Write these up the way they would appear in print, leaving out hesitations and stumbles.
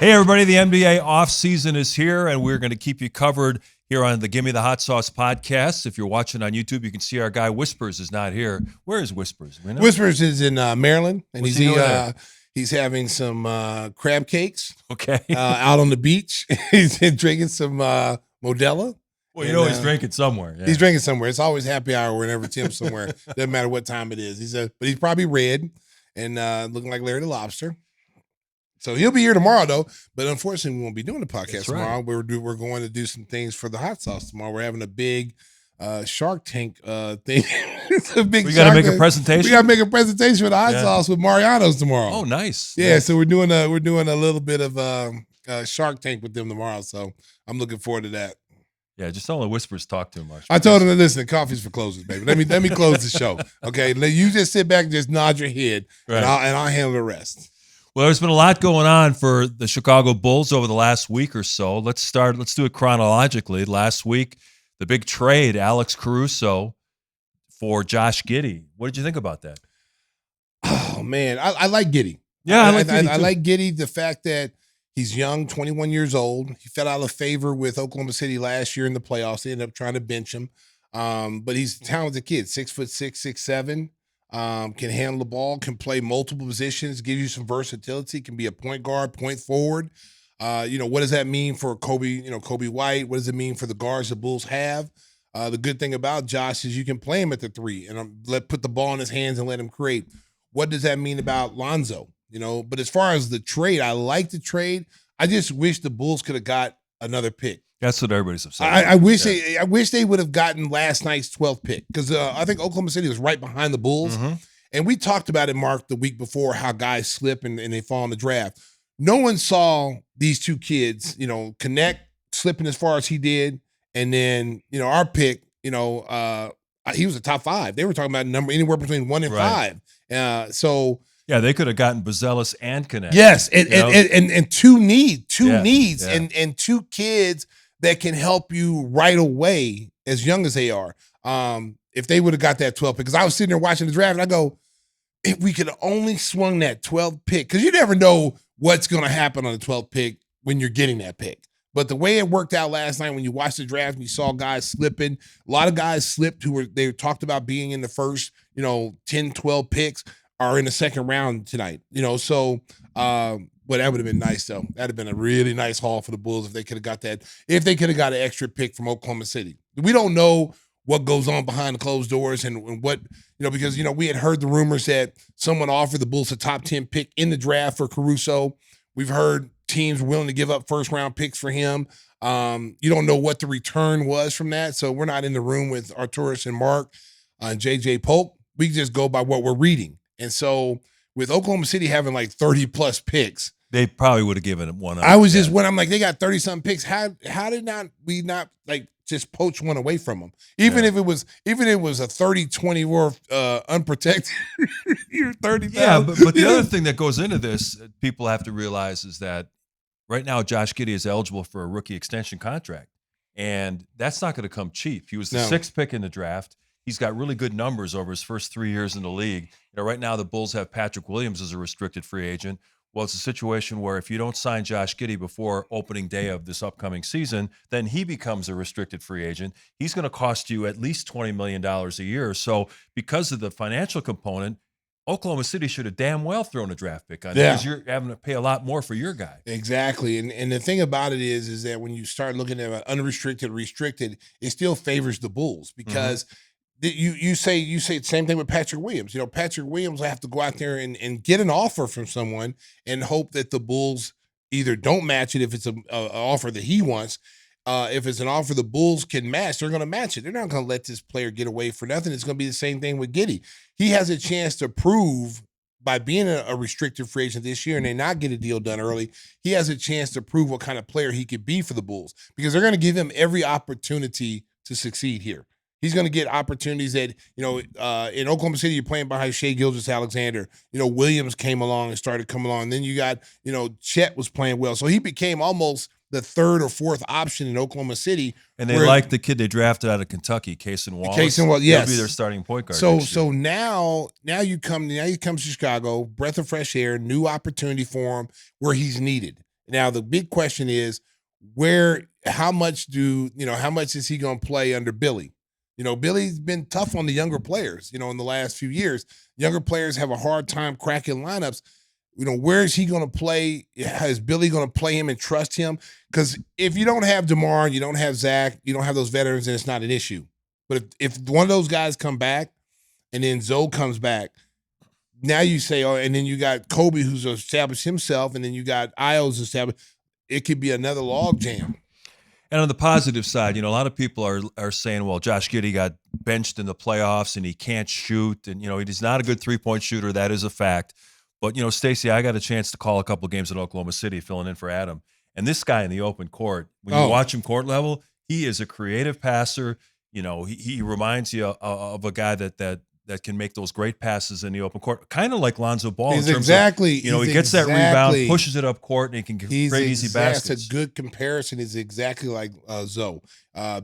Hey, everybody, the NBA offseason is here, and we're going to keep you covered here on the Gimme the Hot Sauce podcast. If you're watching on YouTube, you can see our guy Whispers is not here. Where is Whispers? Whispers is in Maryland, and What's he's having some crab cakes okay. out on the beach. He's drinking some Modelo. Well, you know he's drinking somewhere. Yeah. He's drinking somewhere. It's always happy hour whenever Tim's somewhere. Doesn't matter what time it is. But he's probably red and looking like Larry the Lobster. So he'll be here tomorrow, though. But unfortunately, we won't be doing the podcast tomorrow. Right. We're going to do some things for the hot sauce tomorrow. We're having a big Shark Tank thing. It's a big. We got to make a presentation. We got to make a presentation for the hot sauce with Mariano's tomorrow. Oh, nice. Yeah, nice. So we're doing a little bit of Shark Tank with them tomorrow. So I'm looking forward to that. Yeah, just don't let Whispers talk too much. I told him to listen. Coffee's for closers, baby. Let me close the show. Okay, you just sit back and just nod your head, right. and I'll handle the rest. Well, there's been a lot going on for the Chicago Bulls over the last week or so. Let's do it chronologically. Last week, the big trade, Alex Caruso for Josh Giddey. What did you think about that? Oh, man. I like Giddey. Yeah, I like Giddey too. I like Giddey, the fact that he's young, 21 years old. He fell out of favor with Oklahoma City last year in the playoffs. They ended up trying to bench him. But he's a talented kid, 6'6", 6'7". Can handle the ball, can play multiple positions, gives you some versatility, can be a point guard, point forward. What does that mean for Coby White? What does it mean for the guards the Bulls have? The good thing about Josh is you can play him at the three and put the ball in his hands and let him create. What does that mean about Lonzo? But as far as the trade, I like the trade. I just wish the Bulls could have got another pick. That's what everybody's upset. I wish they would have gotten last night's 12th pick because I think Oklahoma City was right behind the Bulls. Mm-hmm. And we talked about it, Mark, the week before, how guys slip and they fall in the draft. No one saw these two kids, Knecht slipping as far as he did. And then, our pick, he was a top 5. They were talking about a number anywhere between 1 and 5. Yeah, they could have gotten Buzelis and Knecht. Yes, and two needs Yeah. and two kids that can help you right away as young as they are. If they would have got that 12th pick, because I was sitting there watching the draft and I go, if we could have only swung that 12th pick, because you never know what's going to happen on the 12th pick when you're getting that pick. But the way it worked out last night when you watched the draft and you saw guys slipping, a lot of guys slipped they talked about being in the first, 10, 12 picks are in the second round tonight. But that would have been nice, though. That would have been a really nice haul for the Bulls if they could have got that, if they could have got an extra pick from Oklahoma City. We don't know what goes on behind the closed doors and what, because, we had heard the rumors that someone offered the Bulls a top 10 pick in the draft for Caruso. We've heard teams willing to give up first-round picks for him. You don't know what the return was from that, so we're not in the room with Arturas and Mark and J.J. Polk. We just go by what we're reading. And so with Oklahoma City having like 30-plus picks, they probably would have given it one up. I was just when I'm like, they got 30-something picks. How did we not like just poach one away from them? Even if it was a 30-20 or unprotected, you're 30. Yeah, but the other thing that goes into this, people have to realize is that right now Josh Giddey is eligible for a rookie extension contract, and that's not going to come cheap. He was the 6th pick in the draft. He's got really good numbers over his first 3 years in the league. Right now the Bulls have Patrick Williams as a restricted free agent. Well, it's a situation where if you don't sign Josh Giddey before opening day of this upcoming season, then he becomes a restricted free agent. He's going to cost you at least $20 million a year. So because of the financial component, Oklahoma City should have damn well thrown a draft pick on because you're having to pay a lot more for your guy. Exactly. And the thing about it is that when you start looking at unrestricted, restricted, it still favors the Bulls because you say the same thing with Patrick Williams. Patrick Williams will have to go out there and get an offer from someone and hope that the Bulls either don't match it if it's an offer that he wants. If it's an offer the Bulls can match, they're going to match it. They're not going to let this player get away for nothing. It's going to be the same thing with Giddey. He has a chance to prove by being a restricted free agent this year and they not get a deal done early, he has a chance to prove what kind of player he could be for the Bulls because they're going to give him every opportunity to succeed here. He's going to get opportunities that, in Oklahoma City, you're playing behind Shai Gilgeous-Alexander. Williams came along and started coming along. And then you got, Chet was playing well. So he became almost the 3rd or 4th option in Oklahoma City. And they like the kid they drafted out of Kentucky, Cason Wallace. Cason Wallace, yes. He'll be their starting point guard. So now you come to Chicago, breath of fresh air, new opportunity for him where he's needed. Now, the big question is how much is he going to play under Billy? Billy's been tough on the younger players, in the last few years. Younger players have a hard time cracking lineups. Where is he going to play? Is Billy going to play him and trust him? Because if you don't have Demar, you don't have Zach, you don't have those veterans, then it's not an issue. But if one of those guys come back and then Zoe comes back, now you say, and then you got Coby who's established himself, and then you got Io's established. It could be another log jam. And on the positive side, a lot of people are saying, well, Josh Giddey got benched in the playoffs and he can't shoot. And, he's not a good three-point shooter. That is a fact. But, Stacey, I got a chance to call a couple of games in Oklahoma City filling in for Adam. And this guy in the open court, when you watch him court level, he is a creative passer. He reminds you of a guy that can make those great passes in the open court, kind of like Lonzo Ball. He gets that rebound, pushes it up court, and he can create easy baskets. That's a good comparison. Is exactly like Zoe.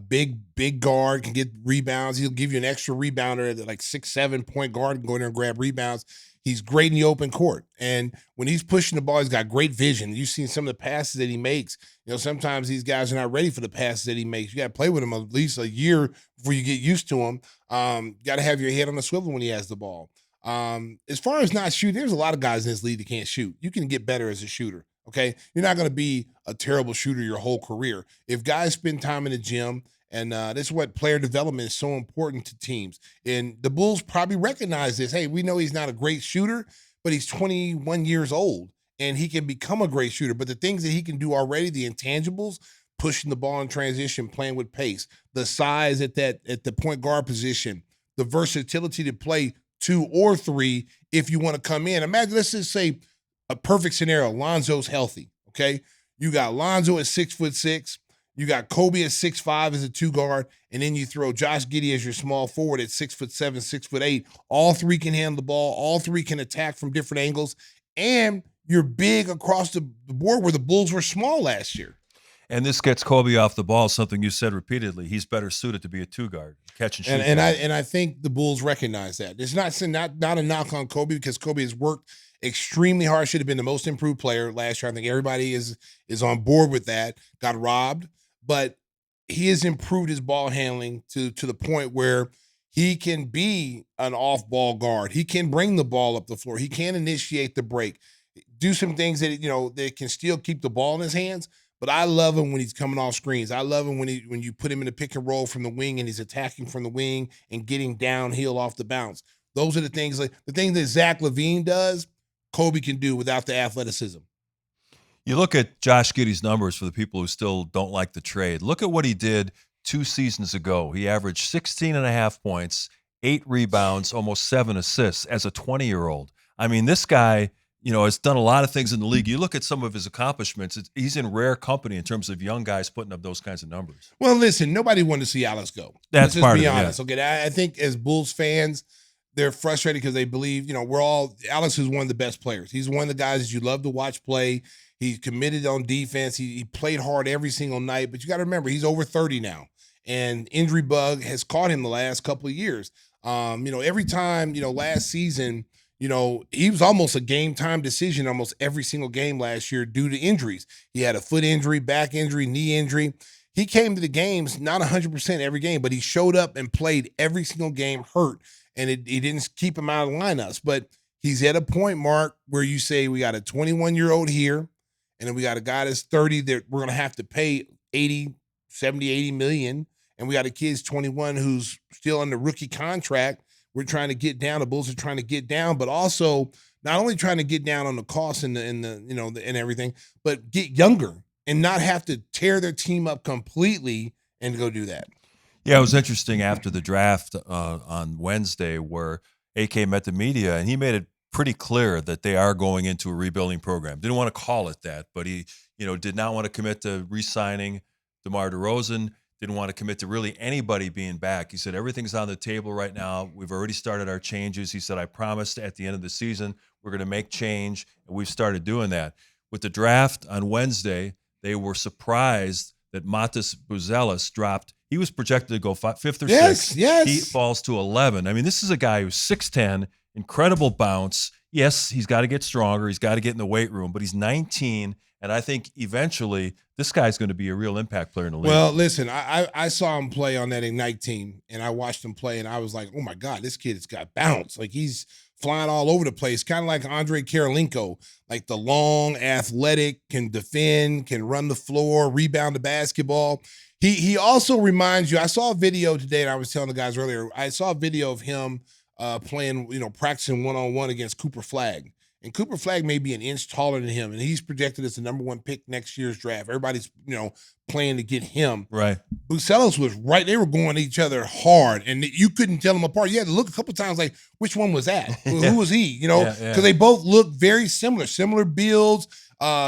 Big guard, can get rebounds. He'll give you an extra rebounder, like 6'7" point guard, and go in there and grab rebounds. He's great in the open court. And when he's pushing the ball, he's got great vision. You've seen some of the passes that he makes. Sometimes these guys are not ready for the passes that he makes. You got to play with him at least a year before you get used to him. You got to have your head on the swivel when he has the ball. As far as not shooting, there's a lot of guys in this league that can't shoot. You can get better as a shooter, okay? You're not going to be a terrible shooter your whole career. If guys spend time in the gym, and this is what player development is so important to teams. And the Bulls probably recognize this. Hey, we know he's not a great shooter, but he's 21 years old, and he can become a great shooter. But the things that he can do already, the intangibles, pushing the ball in transition, playing with pace, the size at the point guard position, the versatility to play 2 or 3 if you want to come in. Imagine, let's just say a perfect scenario. Lonzo's healthy, okay? You got Lonzo at 6'6". You got Coby at 6'5" as a 2 guard, and then you throw Josh Giddey as your small forward at 6'7", 6'8". All 3 can handle the ball. All 3 can attack from different angles, and you're big across the board where the Bulls were small last year. And this gets Coby off the ball, something you said repeatedly. He's better suited to be a 2 guard, catch and shoot. And I think the Bulls recognize that. It's not a knock on Coby, because Coby has worked extremely hard. Should have been the most improved player last year. I think everybody is on board with that. Got robbed. But he has improved his ball handling to the point where he can be an off-ball guard. He can bring the ball up the floor. He can initiate the break, do some things that that can still keep the ball in his hands. But I love him when he's coming off screens. I love him when you put him in a pick and roll from the wing and he's attacking from the wing and getting downhill off the bounce. Those are the things that Zach Lavine does, Coby can do without the athleticism. You look at Josh Giddey's numbers for the people who still don't like the trade. Look at what he did 2 seasons ago. He averaged 16.5 points, 8 rebounds, almost 7 assists as a 20-year-old. I mean, this guy, has done a lot of things in the league. You look at some of his accomplishments, he's in rare company in terms of young guys putting up those kinds of numbers. Well, listen, nobody wanted to see Alex go. Let's just be of honest. It, yeah. Okay, I think as Bulls fans, they're frustrated because they believe, Alex is one of the best players. He's one of the guys that you love to watch play. He's committed on defense. He played hard every single night. But you got to remember, he's over 30 now. And injury bug has caught him the last couple of years. Every time, last season, he was almost a game-time decision almost every single game last year due to injuries. He had a foot injury, back injury, knee injury. He came to the games, not 100% every game, but he showed up and played every single game hurt. And he didn't keep him out of lineups. But he's at a point, Mark, where you say we got a 21-year-old here, and then we got a guy that's 30 that we're going to have to pay 80 million. And we got a kid's 21 who's still under rookie contract. We're trying to get down. The Bulls are trying to get down, but also not only trying to get down on the cost and and everything, but get younger and not have to tear their team up completely and go do that. Yeah, it was interesting after the draft on Wednesday where AK met the media, and he made it pretty clear that they are going into a rebuilding program. Didn't want to call it that, but he, did not want to commit to re-signing DeMar DeRozan, didn't want to commit to really anybody being back. He said, everything's on the table right now. We've already started our changes. He said, I promised at the end of the season, we're going to make change, and we've started doing that. With the draft on Wednesday, they were surprised that Myers and Buzelis dropped. He was projected to go 5th or 6th. Yes. He falls to 11. I mean, this is a guy who's 6'10", incredible bounce. Yes, he's got to get stronger. He's got to get in the weight room, but he's 19, And I think eventually this guy's going to be a real impact player in the league. Well, listen, I saw him play on that Ignite team, and I watched him play, and I was like, oh, my God, this kid has got bounce. Like, he's flying all over the place, kind of like Andre Karolinko, like the long, athletic, can defend, can run the floor, rebound the basketball. He also reminds you, I saw a video today, and I was telling the guys earlier, I saw a video of him playing, practicing one-on-one against Cooper Flagg. And Cooper Flagg may be an inch taller than him, and he's projected as the number 1 pick next year's draft. Everybody's, playing to get him. Right. Buzelis was right. They were going at each other hard, and you couldn't tell them apart. You had to look a couple times like, which one was that? Who was he? Because they both look very similar builds,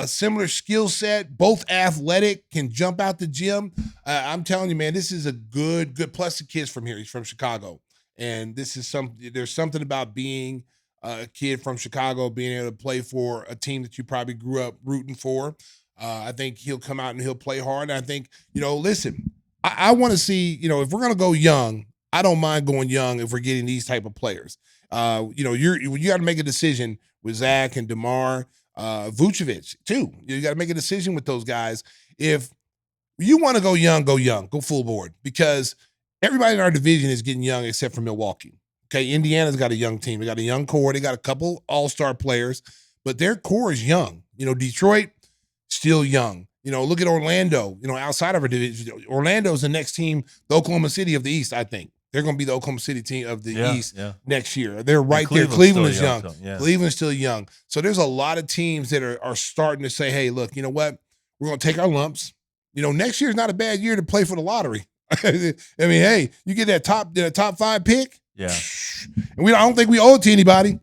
similar skill set, both athletic, can jump out the gym. I'm telling you, man, this is a good. Plus the kid's from here. He's from Chicago. And this is there's something about being a kid from Chicago, being able to play for a team that you probably grew up rooting for. I think he'll come out and he'll play hard. And I think, listen, I want to see, if we're going to go young, I don't mind going young if we're getting these type of players. You got to make a decision with Zach and Demar, Vucevic too. You got to make a decision with those guys. If you want to go young, go full board, because everybody in our division is getting young except for Milwaukee. Okay, Indiana's got a young team. They got a young core. They got a couple all-star players, but their core is young. Detroit, still young. Look at Orlando, outside of our division. Orlando's the next team, the Oklahoma City of the East, I think. They're going to be the Oklahoma City team of the East next year. They're right there. Cleveland's young. Cleveland's still young. So there's a lot of teams that are starting to say, hey, look, you know what? We're going to take our lumps. Next year's not a bad year to play for the lottery. I mean, hey, you get that top 5 pick. Yeah. And I don't think we owe it to anybody.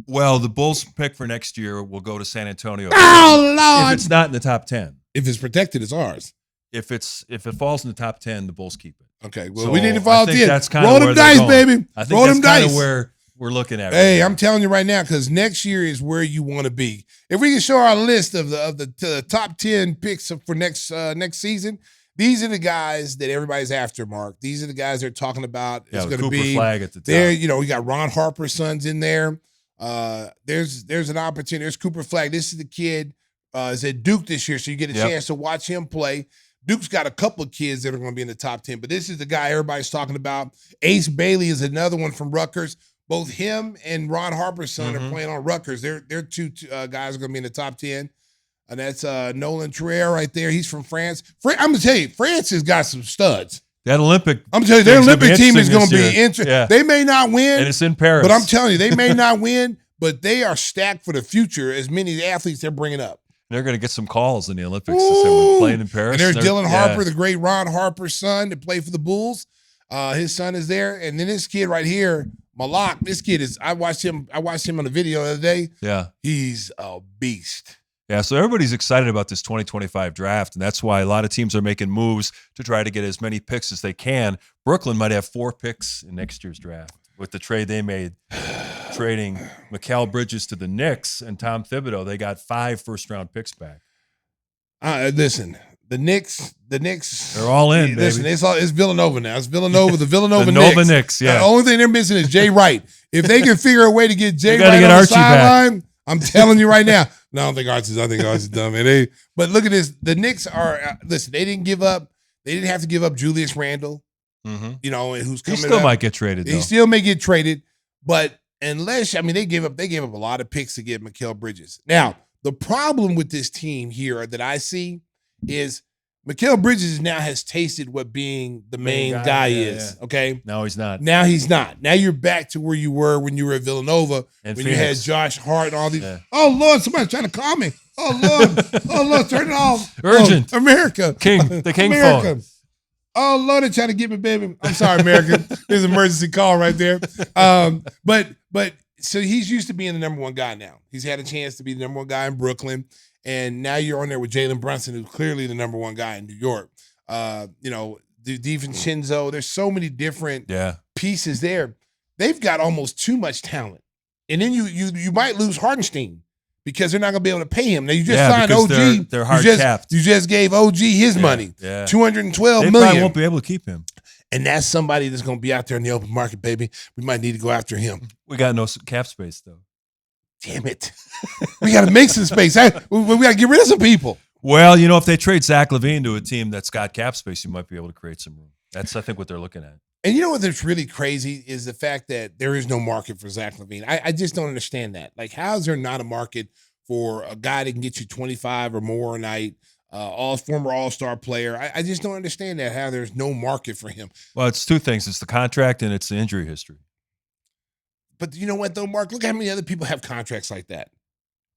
Well, the Bulls pick for next year will go to San Antonio. Oh, Lord. If it's not in the top 10. If it's protected, it's ours. If it falls in the top 10, the Bulls keep it. Okay. Well, we need to fall 10. That's kind Roll of them dice, baby. I think Roll that's them dice. kind of where we're looking at. Hey, I'm telling you right now, because next year is where you want to be. If we can show our list of the top 10 picks for next season, these are the guys that everybody's after, Mark. These are the guys they're talking about. It's going to be Flag at the top. There. We got Ron Harper's sons in there. There's an opportunity. There's Cooper Flagg. This is the kid. Is at Duke this year, so you get a chance to watch him play. Duke's got a couple of kids that are going to be in the top 10, but this is the guy everybody's talking about. Ace Bailey is another one from Rutgers. Both him and Ron Harper's son are playing on Rutgers. They're two guys are going to be in the top 10. And that's Nolan Trier right there. He's from France. I'm going to tell you, France has got some studs. That Olympic. I'm telling you, their Olympic team is going to be interesting. Yeah. They may not win. And it's in Paris. But I'm telling you, they may not win, but they are stacked for the future as many of the athletes they're bringing up. They're going to get some calls in the Olympics playing in Paris. And there's Dylan Harper, the great Ron Harper's son that played for the Bulls. His son is there. And then this kid right here, Malak, this kid is, I watched him on the video the other day. Yeah. He's a beast. Yeah, so everybody's excited about this 2025 draft, and that's why a lot of teams are making moves to try to get as many picks as they can. Brooklyn might have 4 picks in next year's draft with the trade they made, trading Mikal Bridges to the Knicks and Tom Thibodeau. They got 5 first-round picks back. Listen, the Knicks. They're all in, baby. Listen, it's Villanova now. It's Villanova, the Villanova the Knicks. Nova Knicks, yeah. The only thing they're missing is Jay Wright. If they can figure a way to get Jay Wright on the sideline, I'm telling you right now. No, I don't think Archie's done, man. But look at this. The Knicks are listen. They didn't give up. They didn't have to give up Julius Randle. And who's coming? He still might get traded. He still may get traded, but unless they gave up a lot of picks to get Mikal Bridges. Now the problem with this team here that I see is Mikal Bridges now has tasted what being the main guy is. Yeah. Okay. No, he's not. Now he's not. Now you're back to where you were when you were at Villanova, when Phoenix. You had Josh Hart and all these. Yeah. Oh Lord, somebody's trying to call me. Oh Lord, turn it off. Urgent. America. The King America. phone. Oh Lord, they're trying to get me, baby. I'm sorry, America. There's an emergency call right there. But so he's used to being the number 1 guy now. He's had a chance to be the number 1 guy in Brooklyn. And now you're on there with Jalen Brunson, who's clearly the number 1 guy in New York. DiVincenzo. There's so many different pieces there. They've got almost too much talent. And then you might lose Hartenstein because they're not going to be able to pay him. Now you just signed OG. They're hard capped. You just gave OG his money. Yeah. $212 million. They probably won't be able to keep him. And that's somebody that's going to be out there in the open market, baby. We might need to go after him. We got no cap space though. damn it. We got to make some space. We got to get rid of some people. Well, if they trade Zach Lavine to a team that's got cap space, you might be able to create some room. That's, I think, what they're looking at. And you know what's really crazy is the fact that there is no market for Zach Lavine. I just don't understand that. Like, how is there not a market for a guy that can get you 25 or more a night, former all-star player? I just don't understand that, how there's no market for him. Well, it's two things. It's the contract and it's the injury history. But you know what, though, Mark? Look how many other people have contracts like that.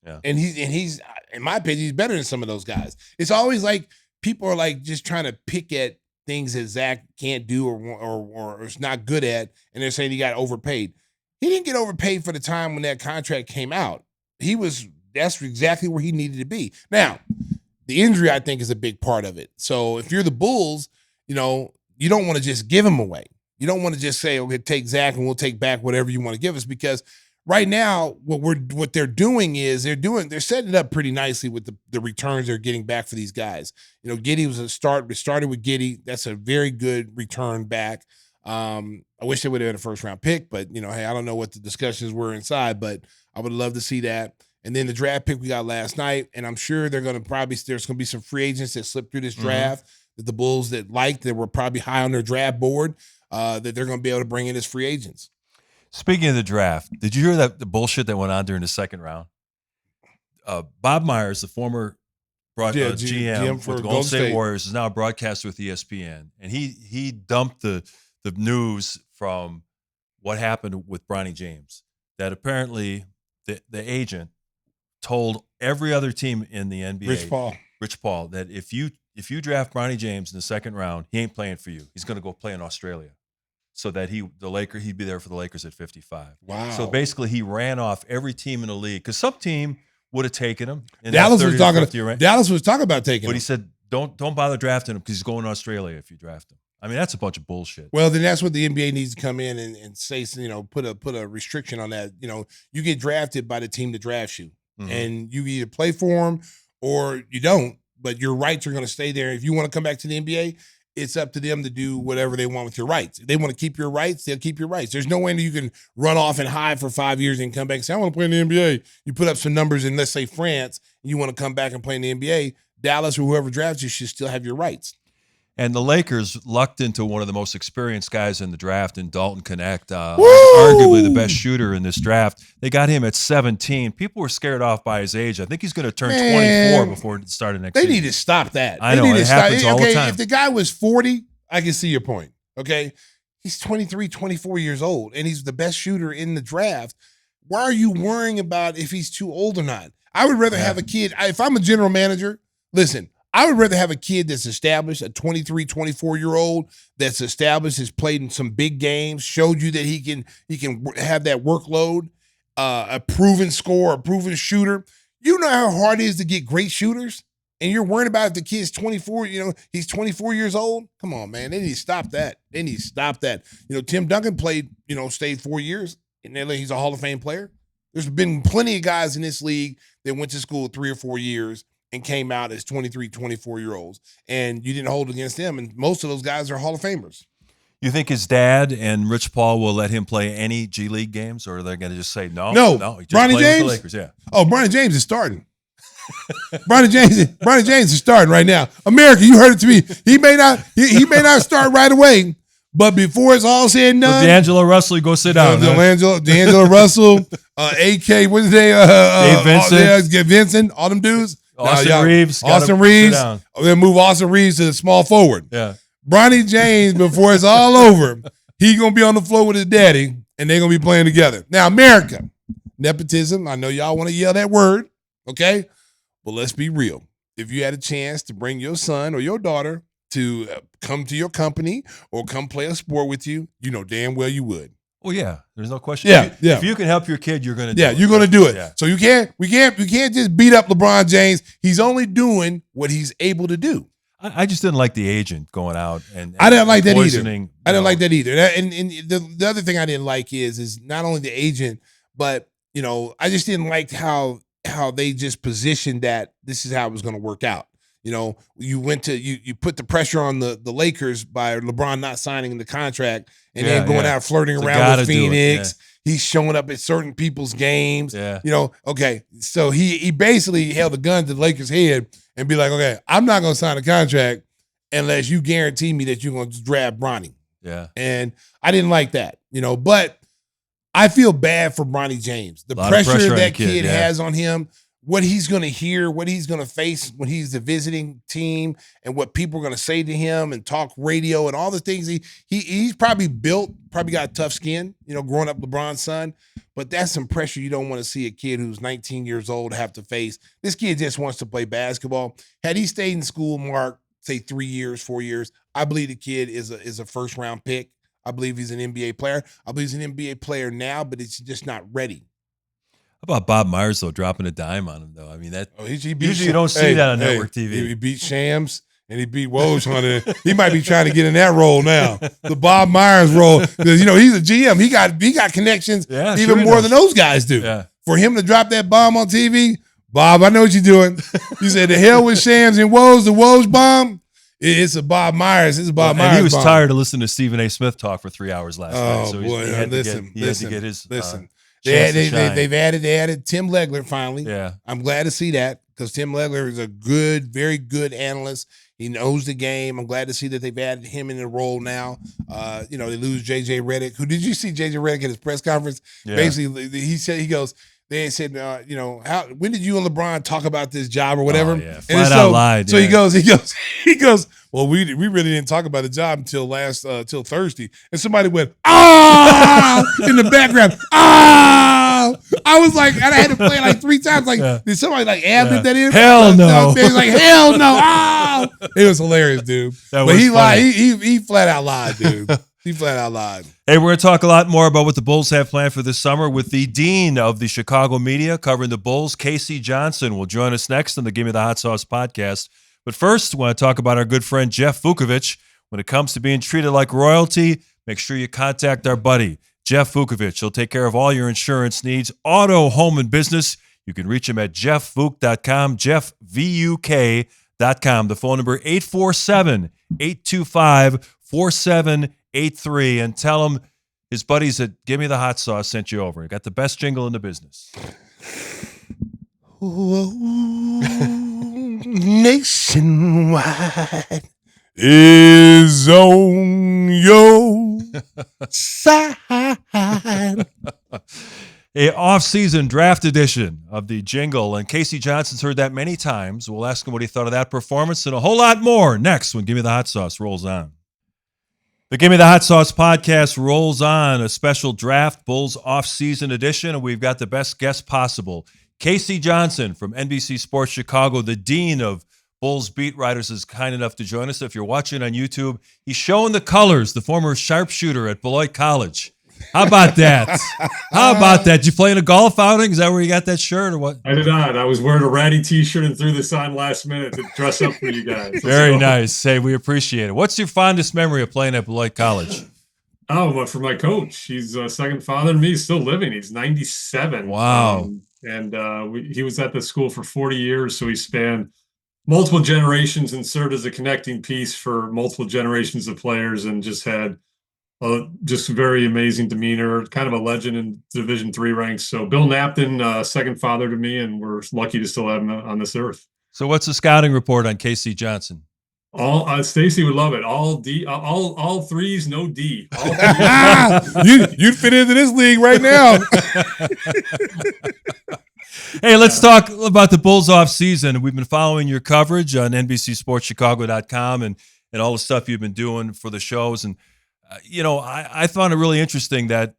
Yeah. And he's, in my opinion, he's better than some of those guys. It's always like people are like just trying to pick at things that Zach can't do or is not good at, and they're saying he got overpaid. He didn't get overpaid for the time when that contract came out. That's exactly where he needed to be. Now, the injury, I think, is a big part of it. So if you're the Bulls, you don't want to just give him away. You don't want to just say, okay, take Zach and we'll take back whatever you want to give us, because right now, what they're doing is they're setting it up pretty nicely with the returns they're getting back for these guys. Giddey was a start. We started with Giddey. That's a very good return back. I wish they would have had a first round pick, but hey, I don't know what the discussions were inside, but I would love to see that. And then the draft pick we got last night, and I'm sure there's going to be some free agents that slipped through this draft that the Bulls that were probably high on their draft board that they're going to be able to bring in as free agents. Speaking of the draft, did you hear the bullshit that went on during the second round? Bob Myers, the former GM for the Golden State Warriors, is now a broadcaster with ESPN, and he dumped the news from what happened with Bronny James, that apparently the agent told every other team in the NBA, Rich Paul, that if you draft Bronny James in the second round, he ain't playing for you. He's going to go play in Australia. So that he'd be there for the Lakers at 55. Wow. So basically he ran off every team in the league, because some team would have taken him. Dallas was talking about taking him. But he said, don't bother drafting him because he's going to Australia if you draft him. I mean, that's a bunch of bullshit. Well, then that's what the NBA needs to come in and say, put a restriction on that. You get drafted by the team that drafts you, and you either play for them or you don't, but your rights are going to stay there. If you want to come back to the NBA, it's up to them to do whatever they want with your rights. If they want to keep your rights, they'll keep your rights. There's no way that you can run off and hide for 5 years and come back and say, I want to play in the NBA. You put up some numbers in, let's say, France, and you want to come back and play in the NBA, Dallas or whoever drafts you should still have your rights. And the Lakers lucked into one of the most experienced guys in the draft in Dalton Knecht, arguably the best shooter in this draft. They got him at 17. People were scared off by his age. I think he's going to turn 24 before it started next season. They need to stop that. I know, it happens all the time. If the guy was 40, I can see your point, okay? He's 23, 24 years old, and he's the best shooter in the draft. Why are you worrying about if he's too old or not? I would rather have a kid. If I'm a general manager, listen, I would rather have a kid that's established, a 23, 24-year-old that's established, has played in some big games, showed you that he can have that workload, a proven scorer, a proven shooter. You know how hard it is to get great shooters? And you're worried about if the kid's 24, he's 24 years old? Come on, man. They need to stop that. Tim Duncan stayed 4 years, and he's a Hall of Fame player. There's been plenty of guys in this league that went to school 3 or 4 years and came out as 23, 24-year-olds, and you didn't hold against them, and most of those guys are Hall of Famers. You think his dad and Rich Paul will let him play any G League games, or are they going to just say no? No, he just Bronny James? with the Lakers, yeah. Oh, Bronny James is starting. Bronny James is starting right now. America, you heard it to me. He may not start right away, but before it's all said and done, D'Angelo Russell, you go sit down. D'Angelo Russell, AK, what's his name? Dave Vincent, Vincent, all them dudes. Austin Reeves. Austin Reeves. Then move Austin Reeves to the small forward. Yeah. Bronny James, before it's all over, he's going to be on the floor with his daddy, and they're going to be playing together. Now, America, nepotism, I know y'all want to yell that word, okay? But let's be real. If you had a chance to bring your son or your daughter to come to your company or come play a sport with you, you know damn well you would. Well, yeah, there's no question. Yeah. If you can help your kid, you're going to do it. Yeah, you're going to do it. Yeah. So we can't just beat up LeBron James. He's only doing what he's able to do. I just didn't like the agent going out and I didn't like that either. I didn't like that either. And the other thing I didn't like is not only the agent, but I just didn't like how they just positioned that this is how it was going to work out. You went to you put the pressure on the Lakers by LeBron not signing the contract and then going out flirting around with Phoenix. He's showing up at certain people's games. Yeah. Okay. So he basically held a gun to the Lakers' head and be like, okay, I'm not going to sign a contract unless you guarantee me that you're going to draft Bronny. Yeah. And I didn't like that, but I feel bad for Bronny James. The pressure that kid has on him, what he's going to hear, what he's going to face when he's the visiting team, and what people are going to say to him and talk radio and all the things he's probably got a tough skin, growing up LeBron's son. But that's some pressure you don't want to see a kid who's 19 years old have to face. This kid just wants to play basketball. Had he stayed in school, Mark, say 3 years, 4 years, I believe the kid is a first round pick. I believe he's an NBA player. I believe he's an NBA player now, but it's just not ready. How about Bob Myers, though, dropping a dime on him, though? I mean, usually you don't see that on network TV. He beat Shams and he beat Woj on it. He might be trying to get in that role now, the Bob Myers role, because he's a GM. He got connections even more than those guys do. Yeah. For him to drop that bomb on TV, Bob, I know what you're doing. You said the hell with Shams and Woj, the Woj bomb. It's a Bob Myers. It's a Bob Myers. And he was bomb. tired of listening to Stephen A. Smith talk for 3 hours last night. So boy, he had to get his. They've added Tim Legler finally. Yeah, I'm glad to see that because Tim Legler is a very good analyst. He knows the game. I'm glad to see that they've added him in the role now. They lose J.J. Reddick. Who did you see J.J. Reddick at his press conference? Yeah. Basically, they said, when did you and LeBron talk about this job or whatever? Oh, yeah. Flat out lied. So he goes, well, we really didn't talk about the job until till Thursday. And somebody went, in the background, I was like, and I had to play it like 3 times. Like, did somebody like ad-lib that in? Hell no. They was like, hell no. It was hilarious, dude. But he lied. He flat out lied, dude. He flat out lied. Hey, we're going to talk a lot more about what the Bulls have planned for this summer with the dean of the Chicago media covering the Bulls, Casey Johnson, will join us next on the Give Me the Hot Sauce podcast. But first, I want to talk about our good friend Jeff Vukovic. When it comes to being treated like royalty, make sure you contact our buddy, Jeff Vukovic. He'll take care of all your insurance needs, auto, home, and business. You can reach him at jeffvuk.com, jeffvuk.com. The phone number 847-825-4783. And tell him his buddies at Give Me the Hot Sauce sent you over. You got the best jingle in the business. Nationwide is on your side. A off-season draft edition of the jingle, and Casey Johnson's heard that many times. We'll ask him what he thought of that performance and a whole lot more next when Give Me the Hot Sauce rolls on. The Give Me the Hot Sauce podcast rolls on, a special draft Bulls off-season edition, and we've got the best guest possible. Casey Johnson from NBC Sports Chicago, the dean of Bulls beat writers, is kind enough to join us. If you're watching on YouTube, he's showing the colors, the former sharpshooter at Beloit College. How about that? How about that? Did you play in a golf outing? Is that where you got that shirt or what? I did not. I was wearing a ratty T-shirt and threw this on last minute to dress up for you guys. Very nice. Hey, we appreciate it. What's your fondest memory of playing at Beloit College? Oh, but for my coach. He's a second father to me. He's still living. He's 97. Wow. He was at the school for 40 years, so he spanned multiple generations and served as a connecting piece for multiple generations of players and just had just very amazing demeanor, kind of a legend in Division III ranks. So Bill Napton, second father to me, and we're lucky to still have him on this earth. So what's the scouting report on Casey Johnson? All Stacey would love it. All D, all threes, no D. You'd fit into this league right now. Hey, let's talk about the Bulls off season. We've been following your coverage on NBCSportsChicago.com and all the stuff you've been doing for the shows. And I found it really interesting that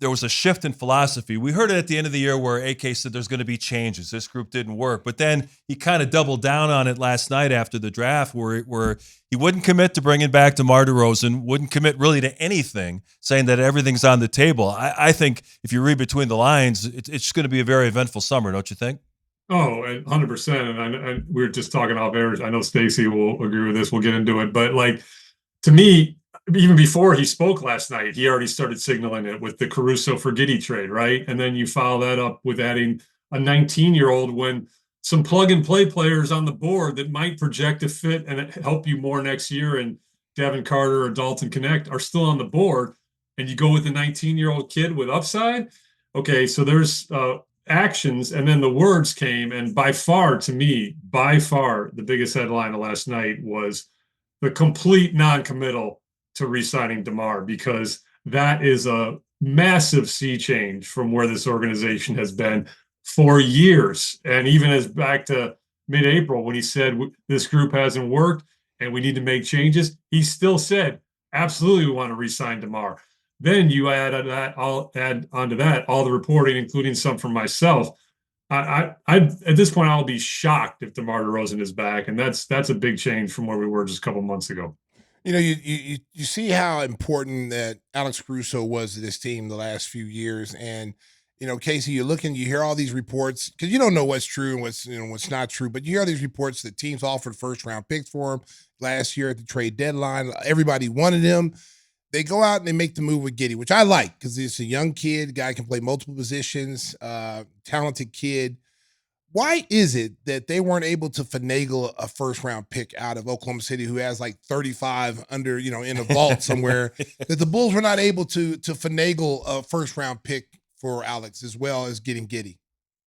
there was a shift in philosophy. We heard it at the end of the year where AK said there's going to be changes. This group didn't work. But then he kind of doubled down on it last night after the draft where he wouldn't commit to bringing back DeMar DeRozan, wouldn't commit really to anything, saying that everything's on the table. I think if you read between the lines, it's going to be a very eventful summer, don't you think? Oh, 100%. And we were just talking off air. I know Stacey will agree with this. We'll get into it. But, to me, even before he spoke last night, he already started signaling it with the Caruso for Giddey trade, right? And then you follow that up with adding a 19-year-old when some plug and play players on the board that might project a fit and help you more next year, and Devin Carter or Dalton Knecht are still on the board, and you go with a 19-year-old kid with upside. Okay, so there's actions, and then the words came, and by far, the biggest headline of last night was the complete non-committal to re-signing Demar, because that is a massive sea change from where this organization has been for years. And even as back to mid-April, when he said this group hasn't worked and we need to make changes, he still said, absolutely, we want to re-sign Demar. Then you add onto that all the reporting, including some from myself. I at this point, I'll be shocked if DeMar DeRozan is back, and that's a big change from where we were just a couple months ago. You know, you see how important that Alex Caruso was to this team the last few years, and you know, Casey, you hear all these reports because you don't know what's true and what's not true, but you hear all these reports that teams offered first round picks for him last year at the trade deadline. Everybody wanted him. They go out and they make the move with Giddey, which I like because he's a young kid, guy can play multiple positions, talented kid. Why is it that they weren't able to finagle a first round pick out of Oklahoma City, who has like 35 under, in a vault somewhere, that the Bulls were not able to finagle a first round pick for Alex as well as getting Giddey?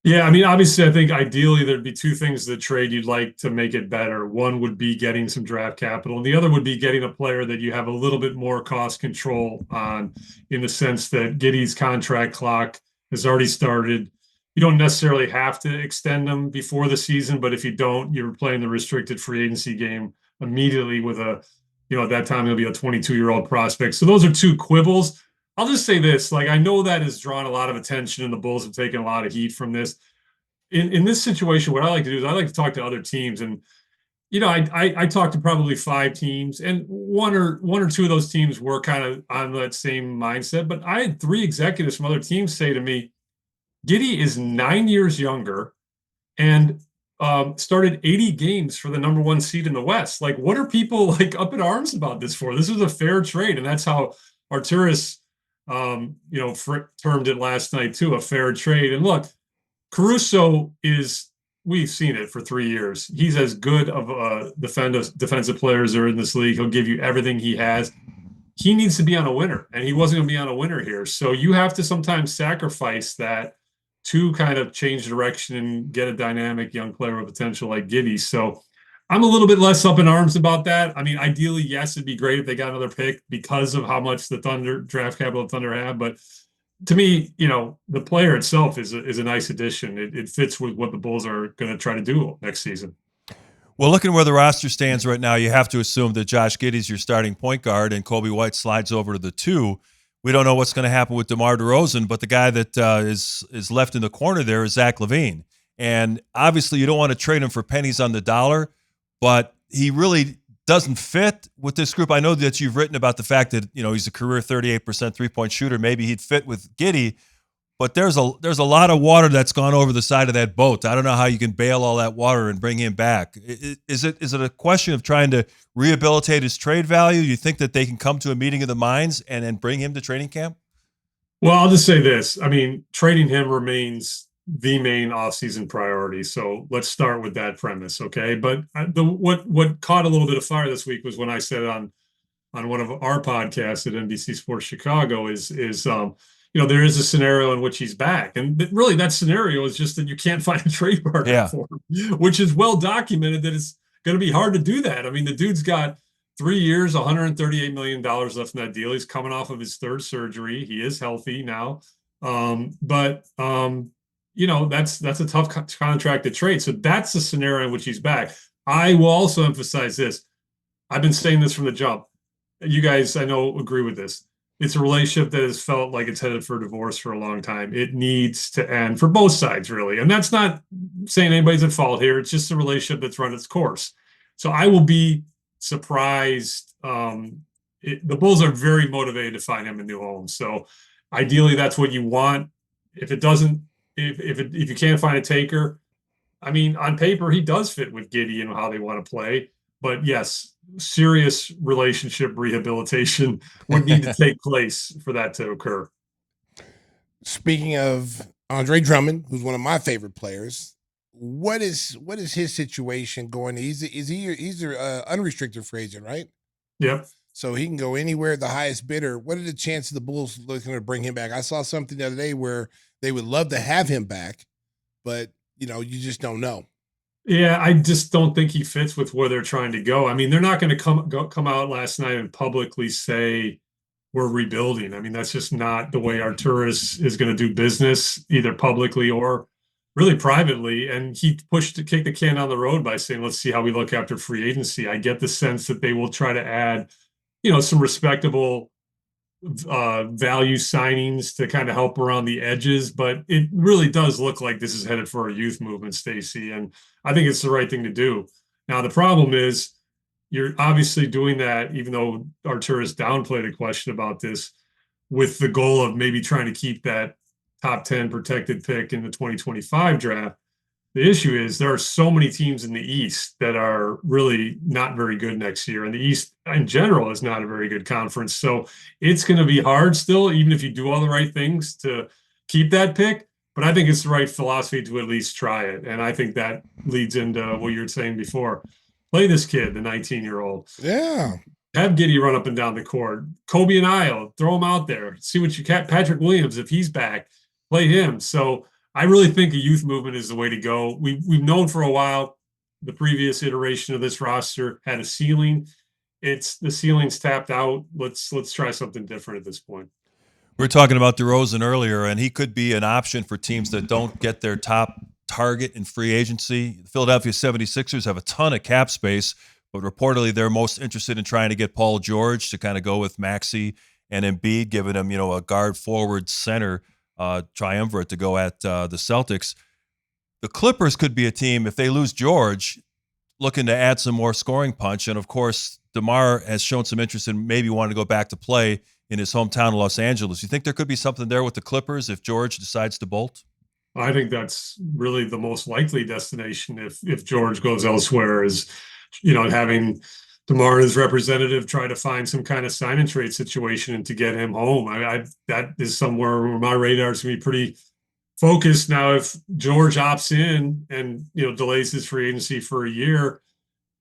Yeah, I mean, obviously, I think ideally there'd be two things to the trade you'd like to make it better. One would be getting some draft capital, and the other would be getting a player that you have a little bit more cost control on, in the sense that Giddey's contract clock has already started. You don't necessarily have to extend them before the season, but if you don't, you're playing the restricted free agency game immediately with at that time, he'll be a 22-year-old prospect. So those are two quibbles. I'll just say this, I know that has drawn a lot of attention and the Bulls have taken a lot of heat from this. In this situation, what I like to do is I like to talk to other teams. And, I talked to probably 5 teams, and one or two of those teams were kind of on that same mindset. But I had 3 executives from other teams say to me, Giddey is 9 years younger and started 80 games for the number 1 seed in the West. What are people up in arms about this for? This is a fair trade. And that's how Arturis termed it last night too, a fair trade. And look, Caruso we've seen it for 3 years. He's as good of a defensive player as there in this league. He'll give you everything he has. He needs to be on a winner, and he wasn't going to be on a winner here. So you have to sometimes sacrifice that to kind of change direction and get a dynamic young player with potential like Giddey. So I'm a little bit less up in arms about that. I mean, ideally, yes, it'd be great if they got another pick because of how much the draft capital the Thunder have. But to me, the player itself is a nice addition. It fits with what the Bulls are going to try to do next season. Well, looking where the roster stands right now, you have to assume that Josh Giddey's your starting point guard and Coby White slides over to the 2. We don't know what's going to happen with DeMar DeRozan, but the guy that is left in the corner there is Zach Lavine. And obviously you don't want to trade him for pennies on the dollar, but he really doesn't fit with this group. I know that you've written about the fact that, he's a career 38% three-point shooter. Maybe he'd fit with Giddey, but there's a lot of water that's gone over the side of that boat. I don't know how you can bail all that water and bring him back. Is it a question of trying to rehabilitate his trade value? You think that they can come to a meeting of the minds and then bring him to training camp? Well, I'll just say this. I mean, trading him remains the main offseason priority. So let's start with that premise, okay? But what caught a little bit of fire this week was when I said on one of our podcasts at NBC Sports Chicago is there is a scenario in which he's back, and really that scenario is just that you can't find a trade partner for him, which is well documented that it's going to be hard to do that. I mean, the dude's got 3 years, $138 million left in that deal. He's coming off of his 3rd surgery. He is healthy now, that's a tough contract to trade. So that's the scenario in which he's back. I will also emphasize this. I've been saying this from the jump. You guys, I know, agree with this. It's a relationship that has felt like it's headed for divorce for a long time. It needs to end for both sides, really. And that's not saying anybody's at fault here. It's just a relationship that's run its course. So I will be surprised. The Bulls are very motivated to find him a new home. So ideally, that's what you want. If it doesn't, if you can't find a taker, I mean, on paper, he does fit with Giddey and how they want to play. But yes, serious relationship rehabilitation would need to take place for that to occur. Speaking of Andre Drummond, who's one of my favorite players, what is his situation going? He's an unrestricted free agent, right? Yep. So he can go anywhere, the highest bidder. What are the chances the Bulls looking to bring him back? I saw something the other day where they would love to have him back, but you just don't know. Yeah, I just don't think he fits with where they're trying to go. I mean, they're not going to come out last night and publicly say we're rebuilding. I mean, that's just not the way Arturas is going to do business, either publicly or really privately. And he kicked the can down the road by saying, let's see how we look after free agency. I get the sense that they will try to add, some respectable value signings to kind of help around the edges, but it really does look like this is headed for a youth movement, Stacey. And I think it's the right thing to do. Now, the problem is you're obviously doing that, even though Arturas downplayed a question about this, with the goal of maybe trying to keep that top 10 protected pick in the 2025 draft. The issue is there are so many teams in the East that are really not very good next year. And the East in general is not a very good conference. So it's going to be hard still, even if you do all the right things to keep that pick. But I think it's the right philosophy to at least try it. And I think that leads into what you were saying before. Play this kid, the 19-year-old. Yeah. Have Giddey run up and down the court. Coby and I'll throw him out there. See what you can. Patrick Williams, if he's back, play him. So I really think a youth movement is the way to go. We've known for a while the previous iteration of this roster had a ceiling. The ceiling's tapped out. Let's try something different at this point. We were talking about DeRozan earlier, and he could be an option for teams that don't get their top target in free agency. The Philadelphia 76ers have a ton of cap space, but reportedly they're most interested in trying to get Paul George to kind of go with Maxey and Embiid, giving him, a guard forward center triumvirate to go at the Celtics. The Clippers could be a team, if they lose George, looking to add some more scoring punch. And, of course, Demar has shown some interest in maybe wanting to go back to play in his hometown of Los Angeles. You think there could be something there with the Clippers if George decides to bolt? I think that's really the most likely destination if George goes elsewhere is, having DeMar and his representative try to find some kind of sign and trade situation and to get him home. That is somewhere where my radar is going to be pretty focused. Now, if George opts in and, delays his free agency for a year,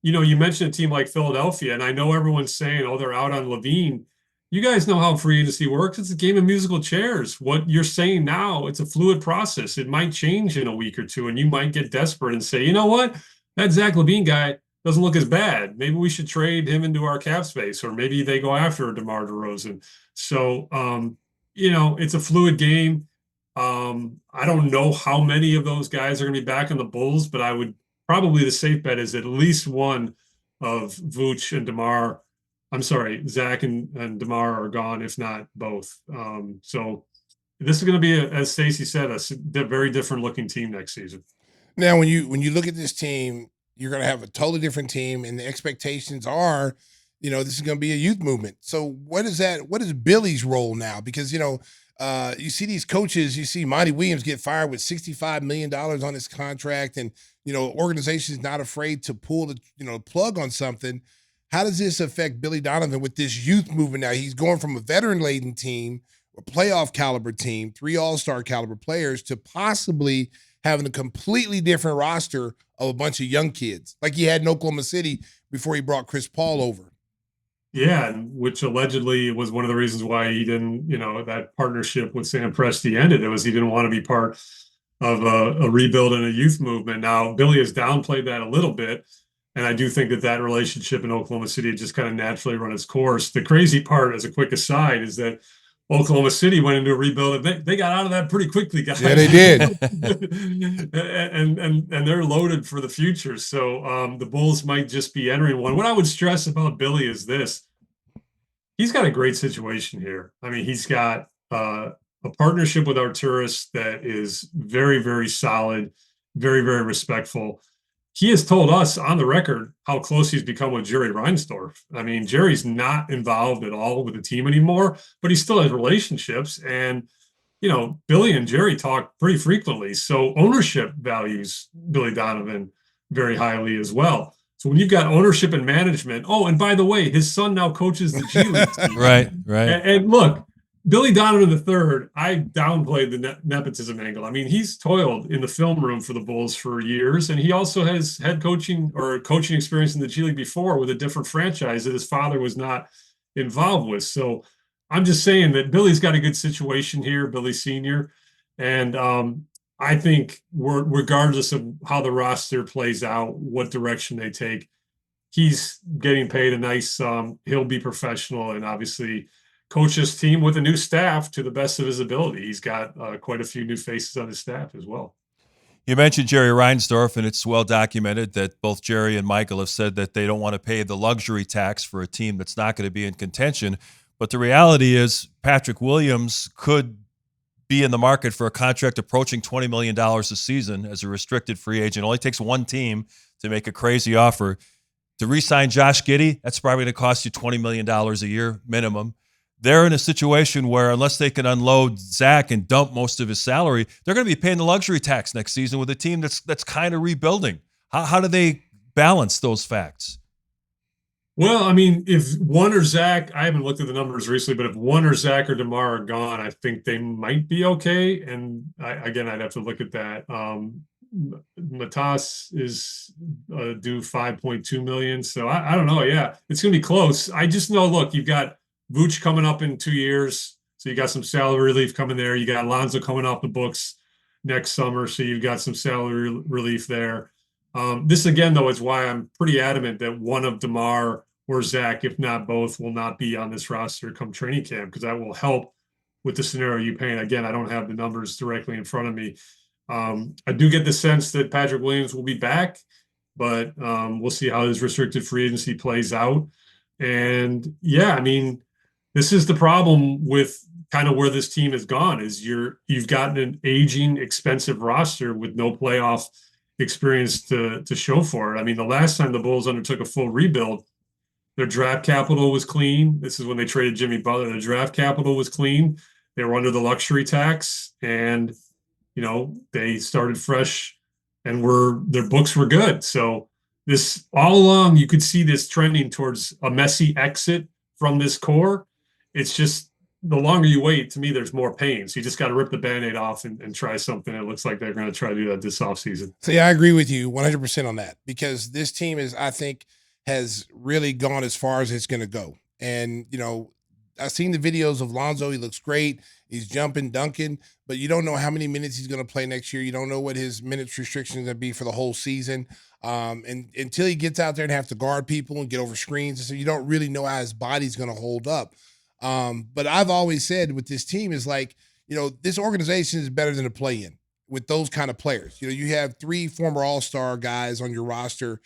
you mentioned a team like Philadelphia, and I know everyone's saying, oh, they're out on Lavine. You guys know how free agency works. It's a game of musical chairs. What you're saying now, it's a fluid process. It might change in a week or two, and you might get desperate and say, you know what? That Zach LaVine guy doesn't look as bad. Maybe we should trade him into our cap space, or maybe they go after DeMar DeRozan. So, it's a fluid game. I don't know how many of those guys are going to be back on the Bulls, but I would probably the safe bet is at least one of Vooch and DeMar. I'm sorry, Zach and DeMar are gone, if not both. So this is going to be, as Stacey said, a very different looking team next season. Now, when you look at this team, you're going to have a totally different team, and the expectations are, this is going to be a youth movement. So what is Billy's role now? Because, you see these coaches, you see Monty Williams get fired with $65 million on his contract, and, organizations not afraid to pull the, plug on something. How does this affect Billy Donovan with this youth movement now? He's going from a veteran-laden team, a playoff caliber team, 3 all-star caliber players, to possibly having a completely different roster of a bunch of young kids, like he had in Oklahoma City before he brought Chris Paul over. Yeah, which allegedly was one of the reasons why he didn't, that partnership with Sam Presti ended. It was he didn't want to be part of a rebuild and a youth movement. Now, Billy has downplayed that a little bit. And I do think that relationship in Oklahoma City just kind of naturally run its course. The crazy part, as a quick aside, is that Oklahoma City went into a rebuild. They got out of that pretty quickly, guys. Yeah, they did. and they're loaded for the future. So the Bulls might just be entering one. What I would stress about Billy is this. He's got a great situation here. I mean, he's got a partnership with Arturas that is very, very solid, very, very respectful. He has told us on the record how close he's become with Jerry Reinsdorf. I mean, Jerry's not involved at all with the team anymore, but he still has relationships. And, Billy and Jerry talk pretty frequently. So ownership values Billy Donovan very highly as well. So when you've got ownership and management, and by the way, his son now coaches the G League team. Right. And look, Billy Donovan III, I downplayed the nepotism angle. I mean, he's toiled in the film room for the Bulls for years, and he also has head coaching or coaching experience in the G League before with a different franchise that his father was not involved with. So I'm just saying that Billy's got a good situation here, Billy Sr. And I think regardless of how the roster plays out, what direction they take, he's getting paid a nice he'll be professional and obviously coach his team with a new staff to the best of his ability. He's got quite a few new faces on his staff as well. You mentioned Jerry Reinsdorf, and it's well documented that both Jerry and Michael have said that they don't want to pay the luxury tax for a team that's not going to be in contention. But the reality is Patrick Williams could be in the market for a contract approaching $20 million a season as a restricted free agent. It only takes one team to make a crazy offer. To re-sign Josh Giddey, that's probably going to cost you $20 million a year minimum. They're in a situation where unless they can unload Zach and dump most of his salary, they're going to be paying the luxury tax next season with a team that's kind of rebuilding. How do they balance those facts? Well, I mean, if one or Zach, I haven't looked at the numbers recently, but if one or Zach or Demar are gone, I think they might be okay. And again, I'd have to look at that. Matas is due $5.2 million. So I don't know. Yeah, it's going to be close. I just know, look, you've got Vooch coming up in 2 years. So you got some salary relief coming there. You got Lonzo coming off the books next summer. So you've got some salary relief there. This again, though, is why I'm pretty adamant that one of DeMar or Zach, if not both, will not be on this roster come training camp, because that will help with the scenario you paint. Again, I don't have the numbers directly in front of me. I do get the sense that Patrick Williams will be back, but we'll see how his restricted free agency plays out. And yeah, I mean, this is the problem with kind of where this team has gone is you've gotten an aging, expensive roster with no playoff experience to show for it. I mean, the last time the Bulls undertook a full rebuild, their draft capital was clean. This is when they traded Jimmy Butler. The draft capital was clean. They were under the luxury tax, and they started fresh, and their books were good. So this all along, you could see this trending towards a messy exit from this core. It's just the longer you wait, to me, there's more pain. So you just got to rip the Band-Aid off and try something. It looks like they're going to try to do that this offseason. So yeah, I agree with you 100% on that, because this team I think, has really gone as far as it's going to go. And, I've seen the videos of Lonzo. He looks great. He's jumping, dunking, but you don't know how many minutes he's going to play next year. You don't know what his minutes restriction is going to be for the whole season. And until he gets out there and have to guard people and get over screens, so you don't really know how his body's going to hold up. But I've always said with this team is like, this organization is better than a play-in with those kind of players. You have 3 former All-Star guys on your roster.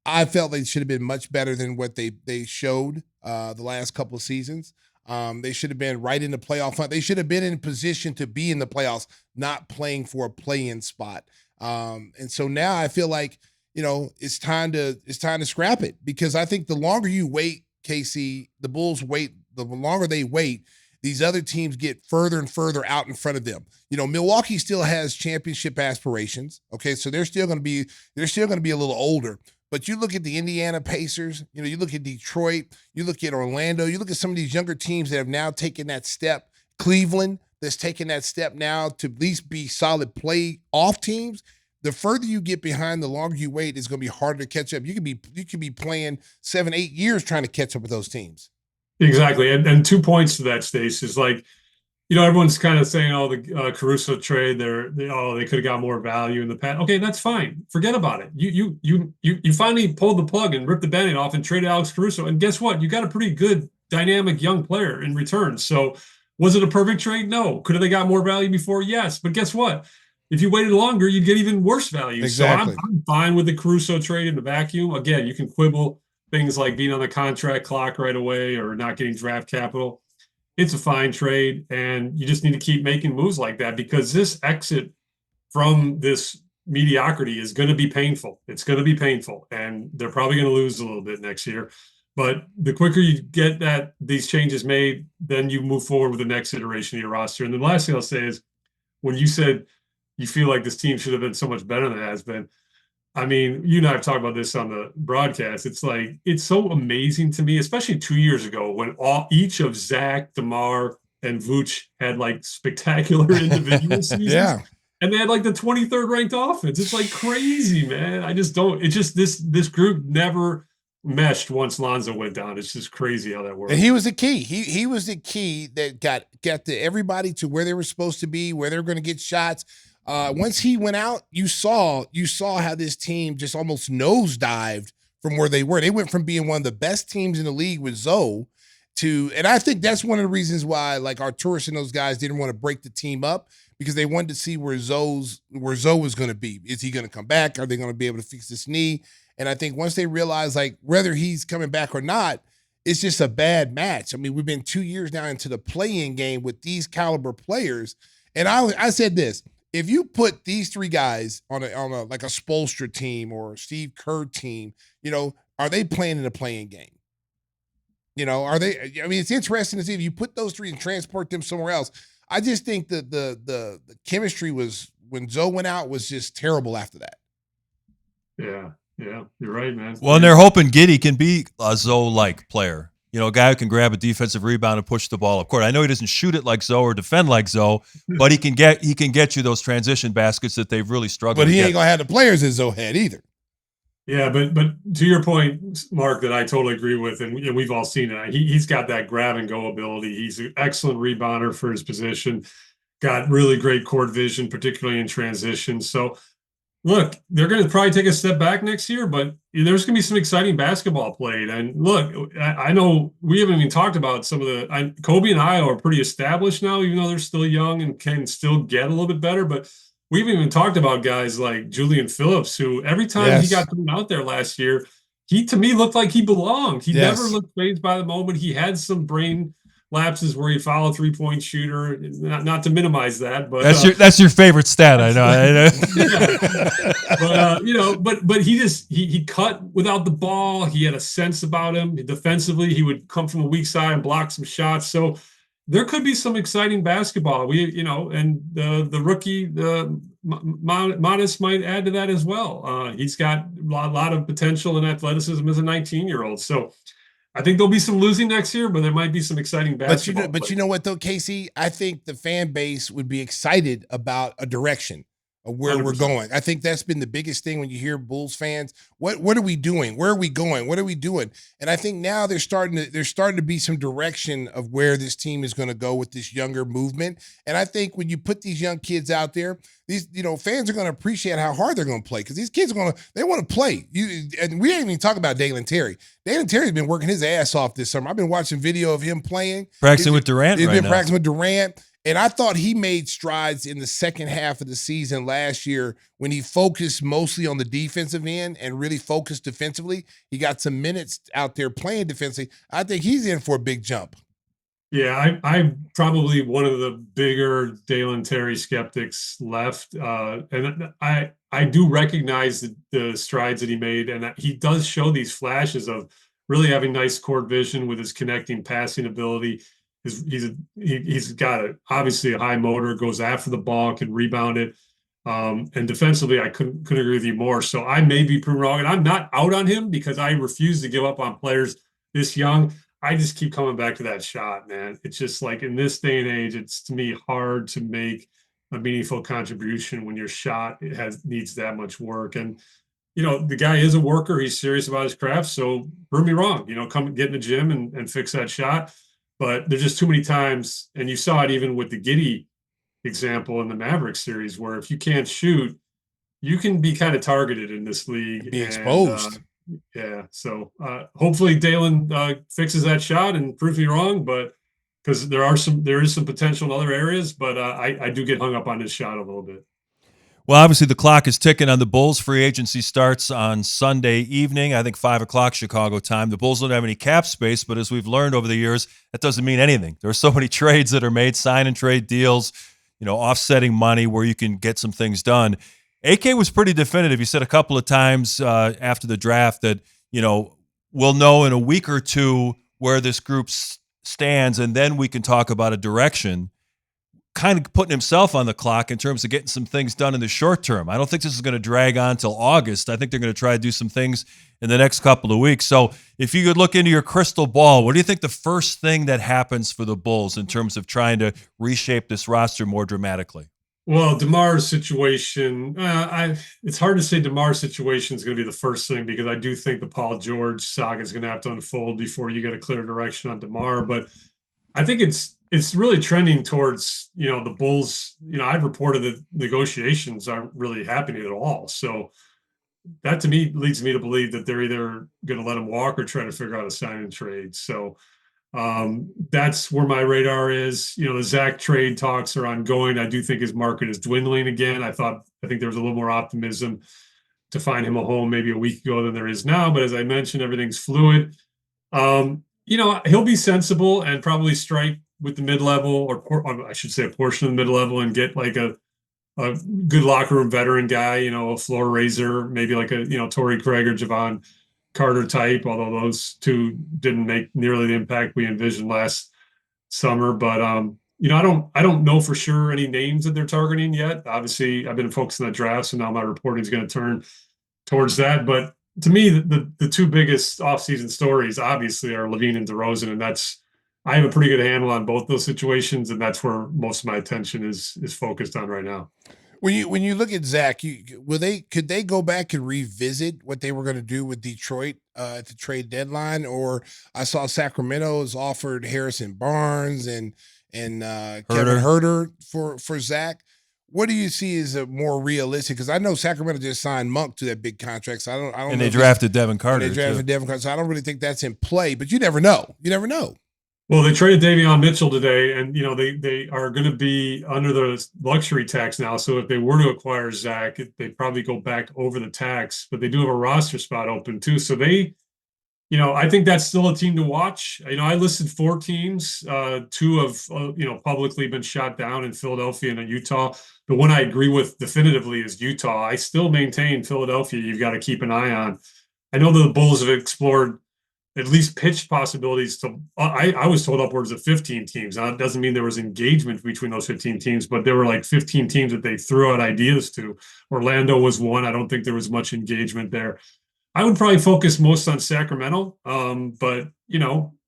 I felt they should have been much better than what they showed the last couple of seasons. They should have been right in the playoff hunt. They should have been in position to be in the playoffs, not playing for a play-in spot. And so now I feel like, it's time to scrap it, because I think the longer you wait, KC, the Bulls wait, the longer they wait, these other teams get further and further out in front of them. Milwaukee still has championship aspirations. Okay, so they're still going to be a little older. But you look at the Indiana Pacers, you look at Detroit, you look at Orlando, you look at some of these younger teams that have now taken that step. Cleveland, that's taken that step now to at least be solid playoff teams. The further you get behind, the longer you wait, it's going to be harder to catch up. You could be playing 7-8 years trying to catch up with those teams. Exactly. And 2 points to that, Stace, is like, everyone's kind of saying, the Caruso trade, they could have got more value in the past. Okay, that's fine. Forget about it. You finally pulled the plug and ripped the Band-Aid off and traded Alex Caruso. And guess what? You got a pretty good, dynamic young player in return. So was it a perfect trade? No. Could have they got more value before? Yes. But guess what? If you waited longer, you'd get even worse value. Exactly. So I'm fine with the Caruso trade in the vacuum. Again, you can quibble things like being on the contract clock right away or not getting draft capital. It's a fine trade, and you just need to keep making moves like that, because this exit from this mediocrity is going to be painful. It's going to be painful, and they're probably going to lose a little bit next year. But the quicker you get these changes made, then you move forward with the next iteration of your roster. And the last thing I'll say is, when you said you feel like this team should have been so much better than it has been, I mean, you and I have talked about this on the broadcast. It's like, it's so amazing to me, especially 2 years ago when each of Zach, DeMar, and Vooch had like spectacular individual seasons. Yeah. And they had like the 23rd ranked offense. It's like crazy, man. I just don't. It's just this group never meshed once Lonzo went down. It's just crazy how that works. And he was the key. He was the key that got everybody to where they were supposed to be, where they were going to get shots. Once he went out, you saw how this team just almost nosedived from where they were. They went from being one of the best teams in the league with Zoe to, and I think that's one of the reasons why like Arturas and those guys didn't want to break the team up, because they wanted to see where Zoe was going to be. Is he going to come back? Are they going to be able to fix this knee? And I think once they realize like whether he's coming back or not, it's just a bad match. I mean, we've been 2 years now into the play-in game with these caliber players. And I said this, if you put these three guys on a like a Spoelstra team or a Steve Kerr team, you know, are they playing in a play-in game? You know, are they? I mean, it's interesting to see if you put those three and transport them somewhere else. I just think that the chemistry was, when Zoe went out, was just terrible after that. Yeah, you're right, man. Well, and they're hoping Giddey can be a Zoe-like player. You know, a guy who can grab a defensive rebound and push the ball up court. I know he doesn't shoot it like Zoe or defend like Zoe, but he can get you those transition baskets that they've really struggled. But he ain't gonna have the players that Zoe had either. Yeah, but to your point, Mark, that I totally agree with, and we've all seen it. He's got that grab and go ability. He's an excellent rebounder for his position. Got really great court vision, particularly in transition. So, look, they're going to probably take a step back next year, but there's going to be some exciting basketball played. And look, I know we haven't even talked about some of the. Coby and I are pretty established now, even though they're still young and can still get a little bit better, but. We haven't even talked about guys like Julian Phillips, who every time he got thrown out there last year, he to me looked like he belonged. He never looked fazed by the moment. He had some brain lapses where he fouled a three-point shooter. Not to minimize that, but that's your favorite stat. I know. Yeah. But he cut without the ball. He had a sense about him. Defensively, he would come from the weak side and block some shots. So. There could be some exciting basketball. And the rookie, Modest might add to that as well. He's got a lot of potential and athleticism as a 19-year-old. So I think there'll be some losing next year, but there might be some exciting basketball. But you know what, though, Casey? I think the fan base would be excited about a direction of where 100%. We're going. I think that's been the biggest thing when you hear Bulls fans. What are we doing? Where are we going? What are we doing? And I think now there's starting to be some direction of where this team is going to go with this younger movement. And I think when you put these young kids out there, these fans are going to appreciate how hard they're going to play, because these kids they want to play. And we ain't even talk about Dalen Terry. Dalen Terry's been working his ass off this summer. I've been watching video of him playing, practicing with Durant. He's been practicing with Durant. And I thought he made strides in the second half of the season last year when he focused mostly on the defensive end and really focused defensively. He got some minutes out there playing defensively. I think he's in for a big jump. Yeah, I'm probably one of the bigger Dalen Terry skeptics left. And I do recognize the strides that he made, and that he does show these flashes of really having nice court vision with his connecting passing ability. He's got obviously a high motor, goes after the ball, can rebound it. And defensively, I couldn't agree with you more. So I may be proven wrong, and I'm not out on him because I refuse to give up on players this young. I just keep coming back to that shot, man. It's just like in this day and age, it's to me hard to make a meaningful contribution when your shot needs that much work. And the guy is a worker. He's serious about his craft. So prove me wrong. Come get in the gym and fix that shot. But there's just too many times, and you saw it even with the Giddey example in the Mavericks series, where if you can't shoot, you can be kind of targeted in this league. Be exposed. So hopefully Dalen fixes that shot and proves me wrong, but because there is some potential in other areas, but I do get hung up on his shot a little bit. Well, obviously the clock is ticking on the Bulls. Free agency starts on Sunday evening, I think 5 o'clock Chicago time. The Bulls don't have any cap space, but as we've learned over the years, that doesn't mean anything. There are so many trades that are made, sign and trade deals, offsetting money where you can get some things done. AK was pretty definitive. He said a couple of times after the draft that, we'll know in a week or two where this group stands, and then we can talk about a direction. kind of putting himself on the clock in terms of getting some things done in the short term. I don't think this is going to drag on till August. I think they're going to try to do some things in the next couple of weeks. So if you could look into your crystal ball, what do you think the first thing that happens for the Bulls in terms of trying to reshape this roster more dramatically? Well, Demar's situation, it's hard to say Demar's situation is going to be the first thing, because I do think the Paul George saga is going to have to unfold before you get a clear direction on Demar. But I think it's really trending towards, the Bulls. I've reported that negotiations aren't really happening at all. So that to me leads me to believe that they're either going to let him walk or try to figure out a sign and trade. So that's where my radar is. The Zach trade talks are ongoing. I do think his market is dwindling again. I think there was a little more optimism to find him a home maybe a week ago than there is now. But as I mentioned, everything's fluid. He'll be sensible and probably strike with the mid-level, or I should say a portion of the mid-level, and get like a good locker room veteran guy, a floor raiser, maybe like a, Torrey Craig or Javon Carter type, although those two didn't make nearly the impact we envisioned last summer. But I don't know for sure any names that they're targeting yet. Obviously, I've been focusing on the draft, so now my reporting is going to turn towards that. But to me, the two biggest offseason stories obviously are Lavine and DeRozan, and I have a pretty good handle on both those situations, and that's where most of my attention is focused on right now. When you look at Zach, could they go back and revisit what they were going to do with Detroit at the trade deadline? Or I saw Sacramento has offered Harrison Barnes and Kevin Huerter for Zach. What do you see as a more realistic? Because I know Sacramento just signed Monk to that big contract, so I don't. And they drafted Devin Carter. So I don't really think that's in play. But you never know. Well, they traded Davion Mitchell today, and they are going to be under the luxury tax now. So if they were to acquire Zach, they'd probably go back over the tax. But they do have a roster spot open too. So I think that's still a team to watch. I listed 4 teams. 2 have publicly been shot down in Philadelphia and Utah. The one I agree with definitively is Utah. I still maintain Philadelphia you've got to keep an eye on. I know that the Bulls have explored, at least pitched possibilities to, I was told upwards of 15 teams. Now, it doesn't mean there was engagement between those 15 teams, but there were like 15 teams that they threw out ideas to. Orlando was one. I don't think there was much engagement there. I would probably focus most on Sacramento. But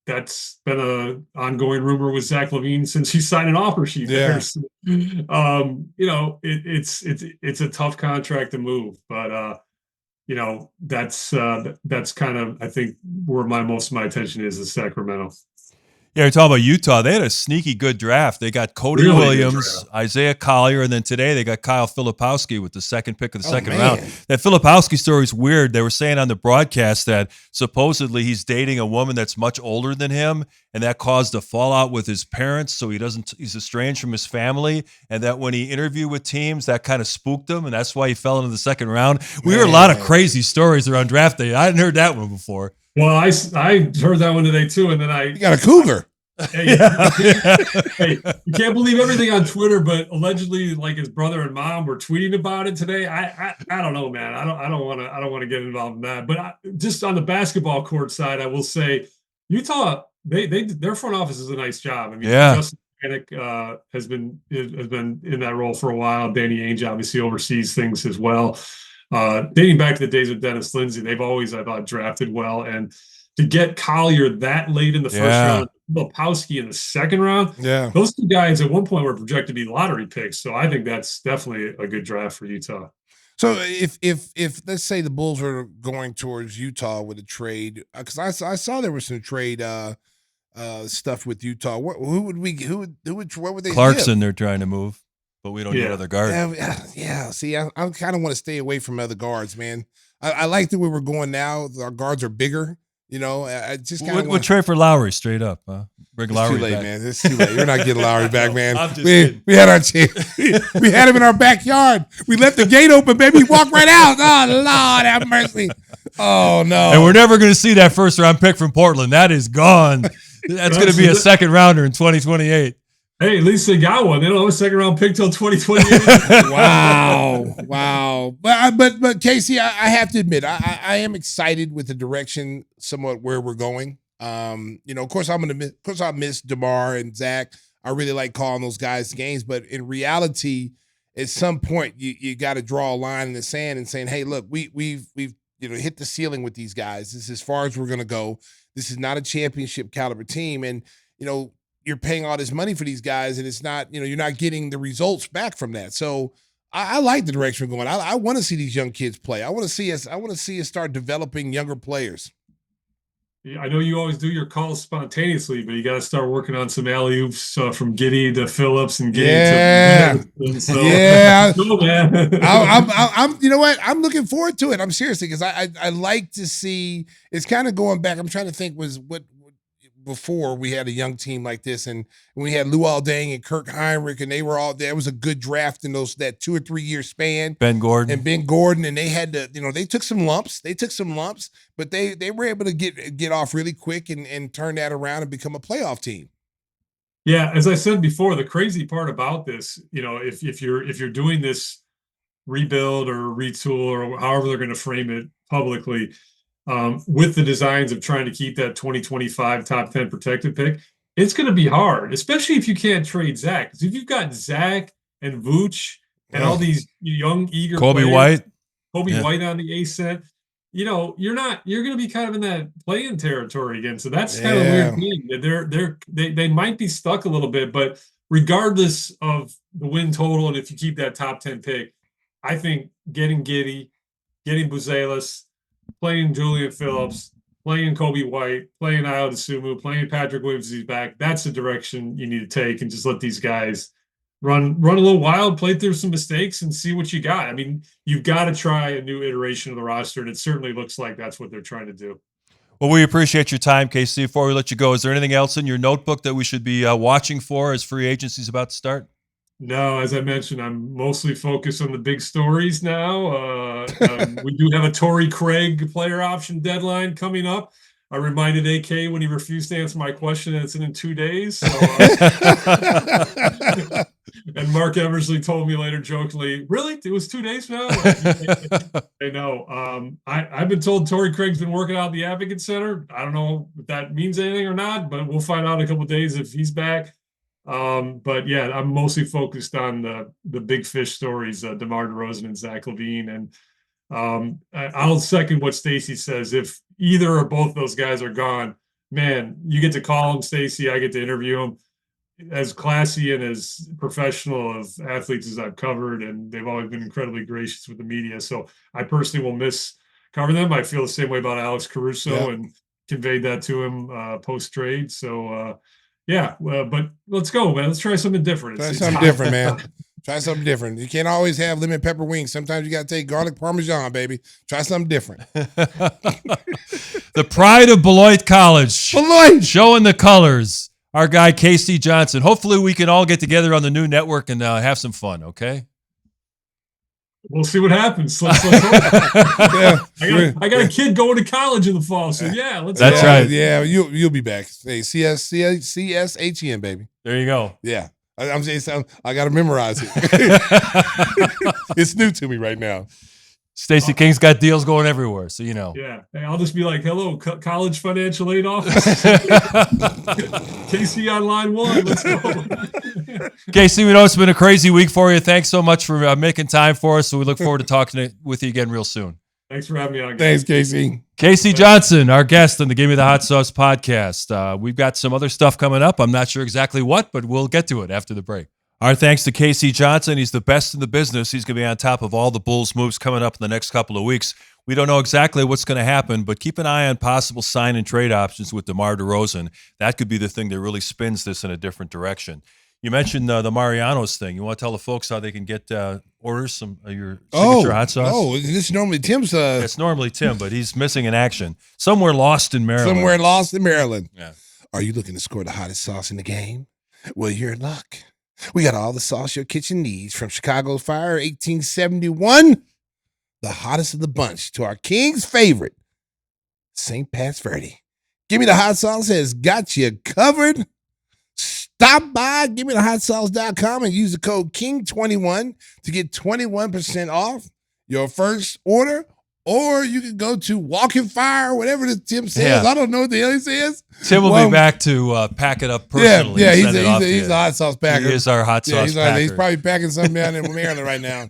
that's been an ongoing rumor with Zach Lavine since he signed an offer sheet there. So, it's a tough contract to move, but that's kind of, I think, where most of my attention is Sacramento. Yeah, you're talking about Utah. They had a sneaky good draft. They got Cody Williams, Isaiah Collier, and then today they got Kyle Fililpkowski with the second pick of the second round. That Fililpkowski story is weird. They were saying on the broadcast that supposedly he's dating a woman that's much older than him, and that caused a fallout with his parents, so he's estranged from his family, and that when he interviewed with teams, that kind of spooked him, and that's why he fell into the second round. We heard a lot of crazy stories around draft day. I hadn't heard that one before. Well, I heard that one today too, and then you got a cougar. Hey, you can't believe everything on Twitter, but allegedly, like, his brother and mom were tweeting about it today. I don't know, man. I don't want to get involved in that. But just on the basketball court side, I will say Utah, their front office is a nice job. I mean, Justin Panic has been in that role for a while. Danny Ainge obviously oversees things as well. Dating back to the days of Dennis Lindsey, they've always, I thought, drafted well. And to get Collier that late in the first round, Fililpkowski in the second round, those two guys at one point were projected to be lottery picks. So I think that's definitely a good draft for Utah. So if let's say the Bulls were going towards Utah with a trade, because I saw there was some trade stuff with Utah. What would they? Clarkson, they're trying to move. But we don't need other guards. Yeah. See, I kind of want to stay away from other guards, man. I like the way we're going now. Our guards are bigger. I just kind of we'll trade for Lowry straight up. Huh? Bring Lowry back. Man. It's too late. You're not getting Lowry back, man. I'm just kidding. We had our chance. We had him in our backyard. We left the gate open, baby. He walked right out. Oh, Lord, have mercy. Oh, no. And we're never going to see that first round pick from Portland. That is gone. That's going to be a second rounder in 2028. Hey, at least they got one. They don't have a second round pick till 2028. Wow. But Casey, I have to admit, I am excited with the direction, somewhat where we're going. Of course, I miss Demar and Zach. I really like calling those guys games. But in reality, at some point, you got to draw a line in the sand and saying, hey, look, we've hit the ceiling with these guys. This is as far as we're going to go. This is not a championship caliber team. And, you're paying all this money for these guys, and it's not, you're not getting the results back from that. So I like the direction we're going. I want to see these young kids play. I want to see us start developing younger players. I know you always do your calls spontaneously, but you got to start working on some alley-oops from Giddey to Phillips and Giddey to so, cool, man. I'm you know what? I'm looking forward to it. I'm seriously, because I like to see. It's kind of going back. I'm trying to think was what before we had a young team like this, and we had Luol Deng and Kirk Heinrich, and they were all there. It was a good draft in that 2 or 3 year span. Ben Gordon, and they had to, they took some lumps. But they were able to get off really quick and turn that around and become a playoff team. Yeah, as I said before, the crazy part about this, if you're doing this rebuild or retool or however they're going to frame it publicly, with the designs of trying to keep that 2025 top 10 protected pick, it's going to be hard, especially if you can't trade Zach. Because if you've got Zach and Vooch and all these young, eager Coby players, White, White on the ACET, you're going to be kind of in that play-in territory again. So that's kind of a weird thing. They might be stuck a little bit, but regardless of the win total, and if you keep that top 10 pick, I think getting Giddey, getting Buzelis, playing Julian Phillips, playing Coby White, playing Ayo Dosunmu, playing Patrick Williams as he's back, that's the direction you need to take, and just let these guys run a little wild, play through some mistakes, and see what you got. I mean, you've got to try a new iteration of the roster, and it certainly looks like that's what they're trying to do. Well, we appreciate your time, Casey. Before we let you go, is there anything else in your notebook that we should be watching for as free agency is about to start? No, as I mentioned, I'm mostly focused on the big stories now. We do have a Torrey Craig player option deadline coming up. I reminded AK when he refused to answer my question that it's in 2 days. So, and Mark Eversley told me later jokingly, really? It was 2 days now? I know. I've been told Torrey Craig's been working out at the Advocate Center. I don't know if that means anything or not, but we'll find out in a couple of days if he's back. But yeah, I'm mostly focused on the big fish stories, DeMar DeRozan and Zach Lavine. And I'll second what Stacey says. If either or both those guys are gone, man, you get to call them, Stacey. I get to interview them. As classy and as professional of athletes as I've covered, and they've always been incredibly gracious with the media. So I personally will miss covering them. I feel the same way about Alex Caruso and conveyed that to him post-trade. So, but let's go, man. Let's try something different. Try something different, man. Try something different. You can't always have lemon pepper wings. Sometimes you got to take garlic parmesan, baby. Try something different. The pride of Beloit College. Beloit! Showing the colors. Our guy, Casey Johnson. Hopefully we can all get together on the new network and have some fun, okay? We'll see what happens. Let's hope. I got a kid going to college in the fall, so let's. That's right. Yeah, you'll be back. Hey, CSHEN, baby. There you go. Yeah, I'm saying I got to memorize it. It's new to me right now. Stacey King's got deals going everywhere, so you know. Yeah, hey, I'll just be like, "Hello, college financial aid office." Casey on line 1. Let's go. Casey, we know it's been a crazy week for you. Thanks so much for making time for us. So we look forward to talking with you again real soon. Thanks for having me on. Thanks, Casey. Casey Johnson, our guest on the Give Me the Hot Sauce podcast. We've got some other stuff coming up. I'm not sure exactly what, but we'll get to it after the break. Our thanks to Casey Johnson. He's the best in the business. He's going to be on top of all the Bulls moves coming up in the next couple of weeks. We don't know exactly what's going to happen, but keep an eye on possible sign and trade options with DeMar DeRozan. That could be the thing that really spins this in a different direction. You mentioned the Mariano's thing. You want to tell the folks how they can get orders some of your signature hot sauce? Oh, this is normally Tim's. It's normally Tim, but he's missing in action. Somewhere lost in Maryland. Yeah. Are you looking to score the hottest sauce in the game? Well, you're in luck. We got all the sauce your kitchen needs, from Chicago Fire 1871, the hottest of the bunch, to our king's favorite, St. Pat's Verde. Give Me the Hot Sauce has got you covered. Stop by GiveMeTheHotSauce.com and use the code KING21 to get 21% off your first order, or you can go to Walk in Fire, whatever Tim says. Yeah. I don't know what the hell he says. Tim will be back to pack it up personally. Yeah, he's a hot sauce packer. He is our hot sauce packer. He's probably packing something down in Maryland right now.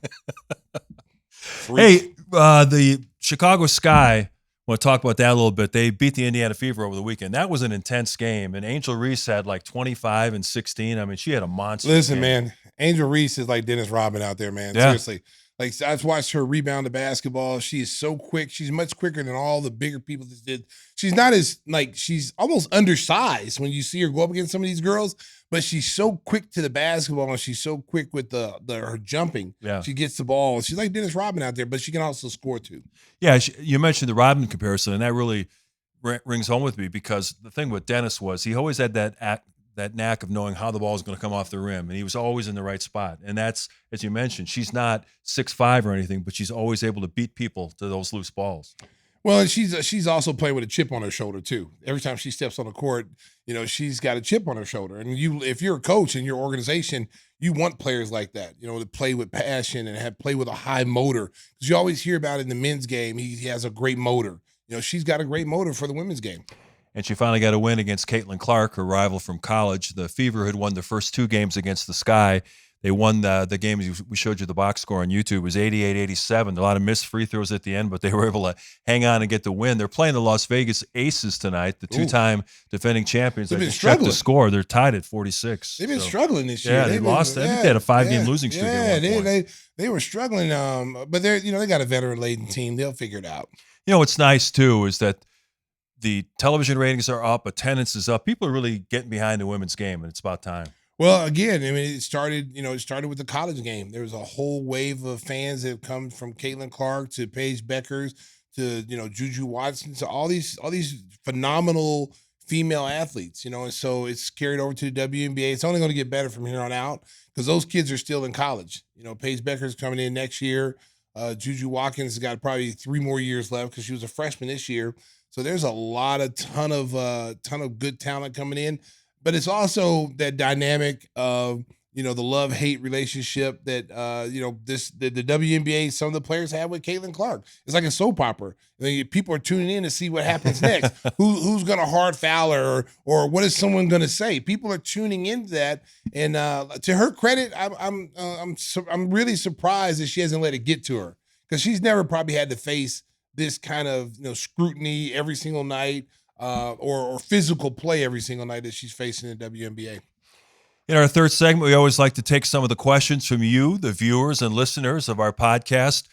Hey, the Chicago Sky, I want to talk about that a little bit. They beat the Indiana Fever over the weekend. That was an intense game, and Angel Reese had like 25 and 16. I mean, she had a monster game. Man, Angel Reese is like Dennis Rodman out there, man. Yeah. Seriously. Like, I've watched her rebound the basketball. She is so quick. She's much quicker than all the bigger people that did. She's not as, like, she's almost undersized when you see her go up against some of these girls, but she's so quick to the basketball and she's so quick with her jumping. Yeah. She gets the ball. She's like Dennis Rodman out there, but she can also score too. Yeah, you mentioned the Rodman comparison, and that really rings home with me because the thing with Dennis was he always had that knack of knowing how the ball is going to come off the rim, and he was always in the right spot. And that's, as you mentioned, she's not 6'5" or anything, but she's always able to beat people to those loose balls. Well, and she's also playing with a chip on her shoulder too. Every time she steps on the court, she's got a chip on her shoulder. And if you're a coach in your organization, you want players like that, to play with passion and play with a high motor. Because you always hear about in the men's game, he has a great motor. She's got a great motor for the women's game. And she finally got a win against Caitlin Clark, her rival from college. The Fever had won the first two games against the Sky. They won the games. We showed you the box score on YouTube. It was 88-87. A lot of missed free throws at the end, but they were able to hang on and get the win. They're playing the Las Vegas Aces tonight, the two-time defending champions. They've been struggling. struggling. The score. They're tied at 46. They've been struggling this year. Yeah, they lost. I think they had a 5-game losing streak at one point. They were struggling, but they got a veteran-laden team. They'll figure it out. What's nice, too, is that the television ratings are up, attendance is up. People are really getting behind the women's game, and it's about time. Well, again, I mean, it started with the college game. There was a whole wave of fans that have come from Caitlin Clark to Paige Beckers to, Juju Watson to all these phenomenal female athletes, and so it's carried over to the WNBA. It's only going to get better from here on out because those kids are still in college. Paige Beckers coming in next year. Juju Watkins has got probably 3 more years left because she was a freshman this year. So there's a ton of good talent coming in, but it's also that dynamic of the love-hate relationship that the WNBA, some of the players have with Caitlin Clark. It's like a soap opera. People are tuning in to see what happens next. Who's going to hard foul her, or what is someone going to say? People are tuning into that, and to her credit, I'm really surprised that she hasn't let it get to her because she's never probably had to face this kind of scrutiny every single night or physical play every single night that she's facing in the WNBA. In our third segment, we always like to take some of the questions from you, the viewers and listeners of our podcast.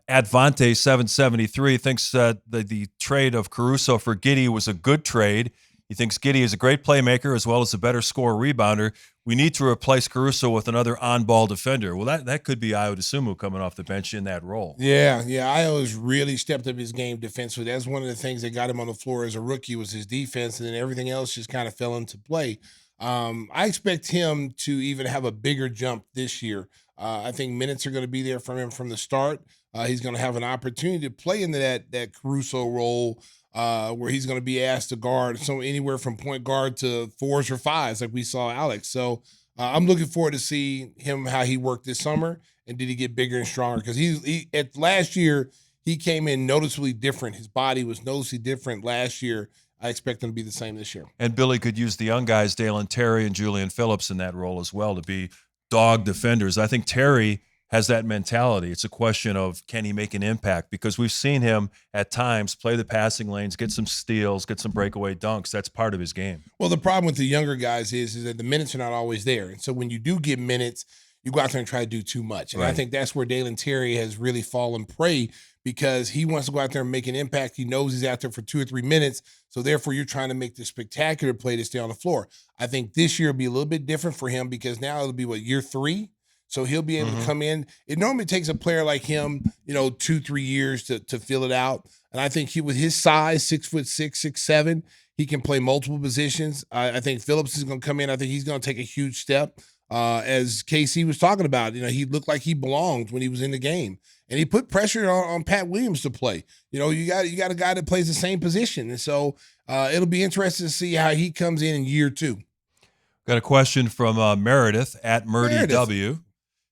Advante773 thinks that the trade of Caruso for Giddey was a good trade. He thinks Giddey is a great playmaker as well as a better scorer rebounder. We need to replace Caruso with another on-ball defender. Well, that could be Ayo Dosunmu coming off the bench in that role. Yeah. Ayo has really stepped up his game defensively. That's one of the things that got him on the floor as a rookie was his defense, and then everything else just kind of fell into play. I expect him to even have a bigger jump this year. I think minutes are going to be there from him from the start. He's going to have an opportunity to play into that Caruso role where he's going to be asked to guard anywhere from point guard to 4s or 5s like we saw Alex. So I'm looking forward to see him, how he worked this summer, and did he get bigger and stronger? Because at last year, he came in noticeably different. His body was noticeably different last year. I expect him to be the same this year. And Billy could use the young guys, Dalen Terry and Julian Phillips, in that role as well to be dog defenders. I think Terry has that mentality. It's a question of, can he make an impact? Because we've seen him at times play the passing lanes, get some steals, get some breakaway dunks. That's part of his game. Well, the problem with the younger guys is that the minutes are not always there. And so when you do get minutes, you go out there and try to do too much. And I think that's where Dalen Terry has really fallen prey, because he wants to go out there and make an impact. He knows he's out there for 2 or 3 minutes. So therefore, you're trying to make the spectacular play to stay on the floor. I think this year will be a little bit different for him, because now it'll be year 3. So he'll be able to come in. It normally takes a player like him, 2-3 years to fill it out. And I think with his size, 6'6", 6'7", he can play multiple positions. I think Phillips is going to come in. I think he's going to take a huge step. As KC was talking about, he looked like he belonged when he was in the game, and he put pressure on Pat Williams to play. You got a guy that plays the same position, and so it'll be interesting to see how he comes in year 2. Got a question from Meredith at Murdy W.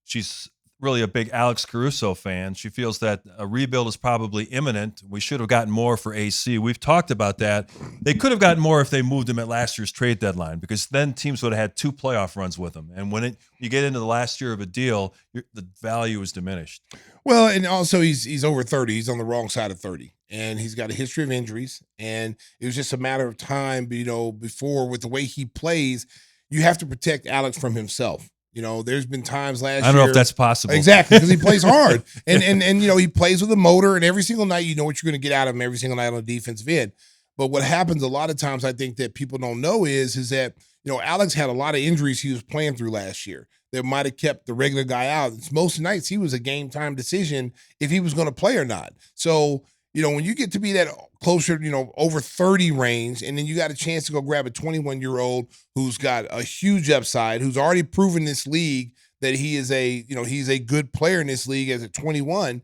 She's really a big Alex Caruso fan. She feels that a rebuild is probably imminent. We should have gotten more for AC. We've talked about that. They could have gotten more if they moved him at last year's trade deadline, because then teams would have had 2 playoff runs with him. And when you get into the last year of a deal, the value is diminished. Well, and also he's over 30. He's on the wrong side of 30. And he's got a history of injuries. And it was just a matter of time, before, with the way he plays, you have to protect Alex from himself. There's been times last year. I don't know if that's possible. Exactly, because he plays hard. And he plays with a motor, and every single night you know what you're going to get out of him every single night on the defensive end. But what happens a lot of times, I think, that people don't know is that, Alex had a lot of injuries he was playing through last year that might have kept the regular guy out. Most nights he was a game time decision if he was going to play or not. So, when you get to be that closer, over 30 range, and then you got a chance to go grab a 21-year-old who's got a huge upside, who's already proven this league that he is he's a good player in this league as a 21.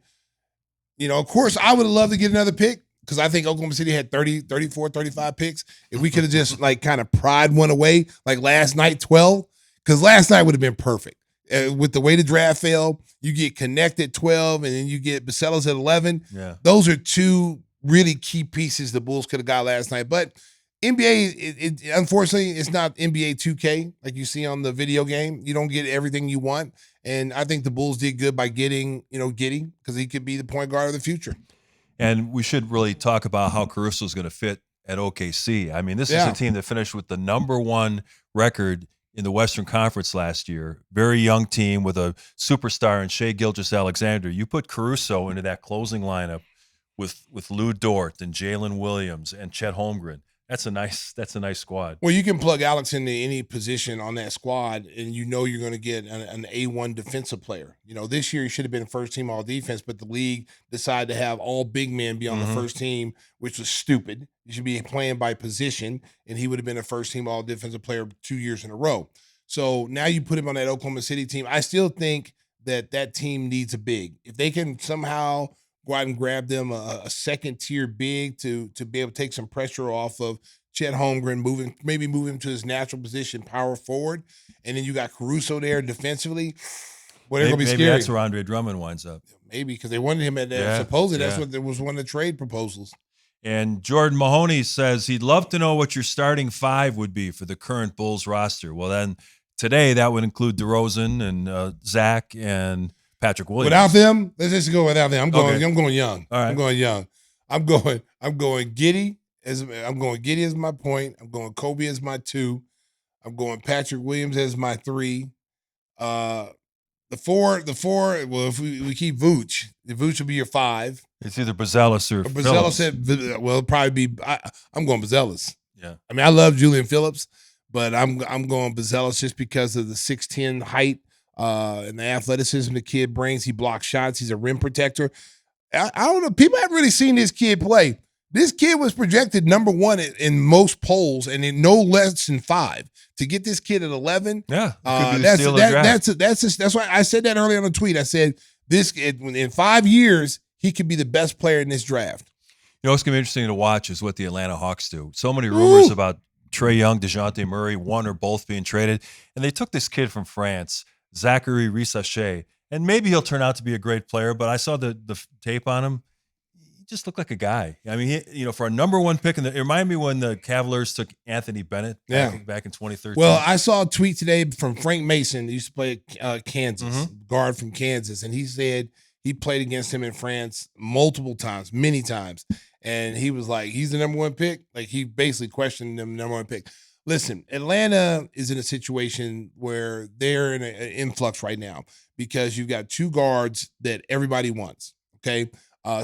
Of course, I would have loved to get another pick, because I think Oklahoma City had 30, 34, 35 picks. If we could have just kind of pried one away, like last night, 12, because last night would have been perfect. With the way the draft fell, you get Knecht at 12, and then you get Buzelis at 11. Yeah. Those are 2 really key pieces the Bulls could have got last night. But NBA, unfortunately, it's not NBA 2K like you see on the video game. You don't get everything you want. And I think the Bulls did good by getting, Giddey, because he could be the point guard of the future. And we should really talk about how Caruso is going to fit at OKC. I mean, this is a team that finished with the #1 record in the Western Conference last year. Very young team with a superstar in Shai Gilgeous-Alexander. You put Caruso into that closing lineup with Lou Dort and Jalen Williams and Chet Holmgren. That's a nice squad. Well, you can plug Alex into any position on that squad, and you're going to get an A1 defensive player. This year he should have been first team all defense, but the league decided to have all big men be on the first team, which was stupid. You should be playing by position, and he would have been a first team all defensive player 2 years in a row. So now you put him on that Oklahoma City team. I still think that team needs a big. If they can somehow go out and grab them a second-tier big to be able to take some pressure off of Chet Holmgren, maybe move him to his natural position, power forward, and then you got Caruso there defensively. Well, they're going to be scary. Maybe that's where Andre Drummond winds up. Maybe, because they wanted him at that. Supposedly, that's what there was one of the trade proposals. And Jordan Mahoney says he'd love to know what your starting 5 would be for the current Bulls roster. Well, then today that would include DeRozan and Zach and Patrick Williams. Without them, let's just go without them. I'm going young. All right. I'm going young. I'm going Giddey as my point. I'm going Coby as my 2. I'm going Patrick Williams as my 3. The four. Well, if we keep Vooch, Vooch will be your 5. It's either Buzelis or Buzelis. Well, it'll probably be. I'm going Buzelis. Yeah. I mean, I love Julian Phillips, but I'm going Buzelis just because of the 6'10" height. And the athleticism the kid brings. He blocks shots. He's a rim protector. I don't know. People haven't really seen this kid play. This kid was projected #1 in most polls, and in no less than 5. To get this kid at 11, that's why I said that earlier on the tweet. I said in 5 years he could be the best player in this draft. What's going to be interesting to watch is what the Atlanta Hawks do. So many rumors about Trae Young, DeJounte Murray, one or both being traded, and they took this kid from France, Zachary Reese, and maybe he'll turn out to be a great player, but I saw the tape on him. He just looked like a guy. I mean, for a #1 pick, it reminded me when the Cavaliers took Anthony Bennett back in 2013. Well, I saw a tweet today from Frank Mason, who used to play at Kansas, guard from Kansas, and he said he played against him in France multiple times, many times, and he was like, he's the #1 pick? Like, he basically questioned them #1 pick. Listen, Atlanta is in a situation where they're in an influx right now because you've got 2 guards that everybody wants, okay?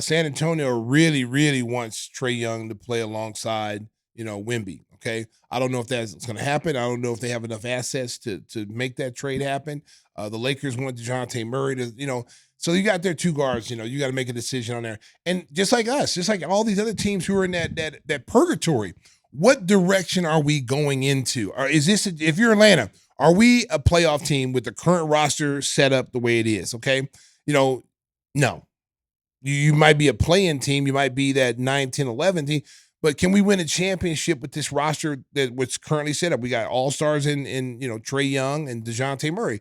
San Antonio really, really wants Trae Young to play alongside, Wemby, okay? I don't know if that's going to happen. I don't know if they have enough assets to make that trade happen. The Lakers want DeJounte Murray to, so you got their 2 guards, you got to make a decision on there. And just like us, just like all these other teams who are in that purgatory, what direction are we going into? Or is this, if you're Atlanta, are we a playoff team with the current roster set up the way it is? Okay. No. You might be a play-in team. You might be that 9, 10, 11 team. But can we win a championship with this roster that what's currently set up? We got all-stars in Trae Young and DeJounte Murray.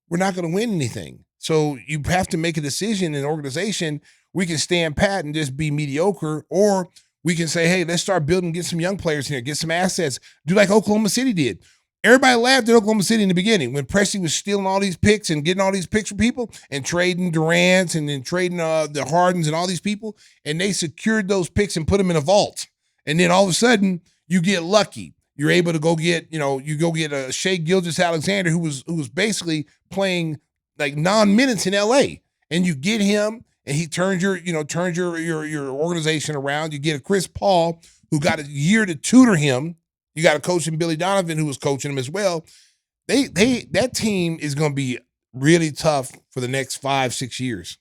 We're not going to win anything. So you have to make a decision in an organization. We can stand pat and just be mediocre, or we can say, hey, let's start building, get some young players here, get some assets, do like Oklahoma City did. Everybody laughed at Oklahoma City in the beginning when Presti was stealing all these picks and getting all these picks from people and trading Durant and then trading the Hardens and all these people, and they secured those picks and put them in a vault. And then all of a sudden, you get lucky. You're able to go get, you go get a Shai Gilgeous-Alexander who was basically playing like non-minutes in LA, and you get him, and he turns your organization around. You get a Chris Paul who got a year to tutor him. You got a coach in Billy Donovan who was coaching him as well. That team is going to be really tough for the next 5-6 years.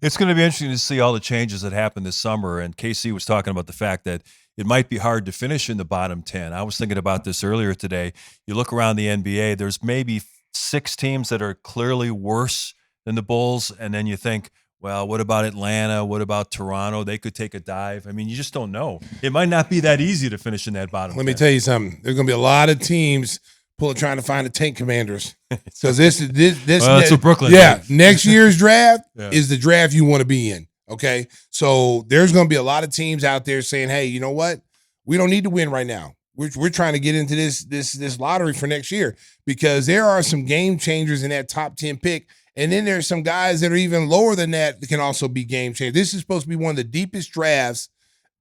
It's going to be interesting to see all the changes that happened this summer. And KC was talking about the fact that it might be hard to finish in the bottom 10. I was thinking about this earlier today. You look around the NBA, there's maybe 6 teams that are clearly worse than the Bulls. And then you think, well, what about Atlanta? What about Toronto? They could take a dive. I mean, you just don't know. It might not be that easy to finish in that bottom 10. Let me tell you something. There's going to be a lot of teams trying to find the tank commanders. Because this that's what Brooklyn did. Next year's draft is the draft you want to be in. Okay? So there's going to be a lot of teams out there saying, hey, you know what? We don't need to win right now. We're trying to get into this lottery for next year, because there are some game changers in that top 10 pick. And then there's some guys that are even lower than that can also be game changers. This is supposed to be one of the deepest drafts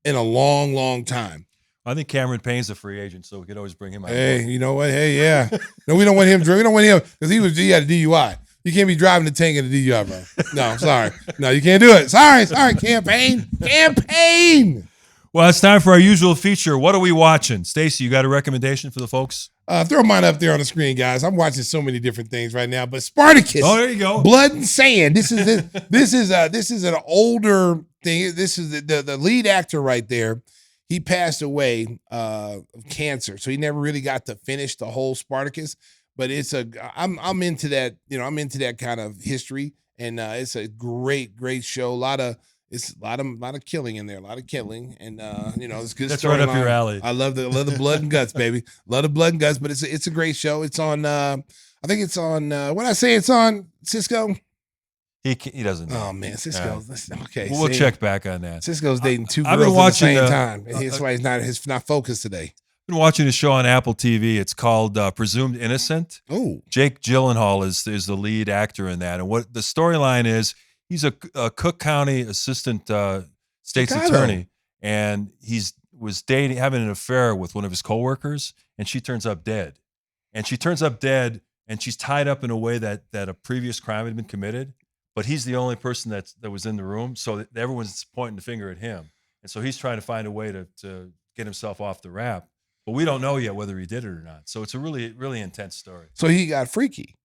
in a long, long time. I think Cameron Payne's a free agent, so we could always bring him out. Hey, you know what? Hey, yeah. No, we don't want him. We don't want him because he had a DUI. You can't be driving the tank in a DUI, bro. No, sorry. No, you can't do it. Sorry, campaign. Well, it's time for our usual feature. What are we watching? Stacey, you got a recommendation for the folks? Throw mine up there on the screen, guys. I'm watching so many different things right now, but Spartacus. Oh, there you go. Blood and Sand. This is an older thing. This is the lead actor right there. He passed away of cancer, so he never really got to finish the whole Spartacus. But I'm into that. I'm into that kind of history, and it's a great show. A lot of killing in there, a lot of killing, and it's good. That's right up your alley. I love the blood and guts, baby. Love the blood and guts, but it's a great show. It's on. I think it's on. What I say? It's on Cisco. He doesn't know. Oh man, Cisco. Okay, we'll check back on that. Cisco's dating 2 girls at the same time. That's why he's not focused today. I've been watching a show on Apple TV. It's called Presumed Innocent. Oh, Jake Gyllenhaal is the lead actor in that, and what the storyline is. He's a Cook County assistant state's attorney, and was having an affair with one of his coworkers, and she turns up dead. And she's tied up in a way that a previous crime had been committed, but he's the only person that was in the room, so everyone's pointing the finger at him. And so he's trying to find a way to get himself off the rap, but we don't know yet whether he did it or not. So it's a really, really intense story. So he got freaky.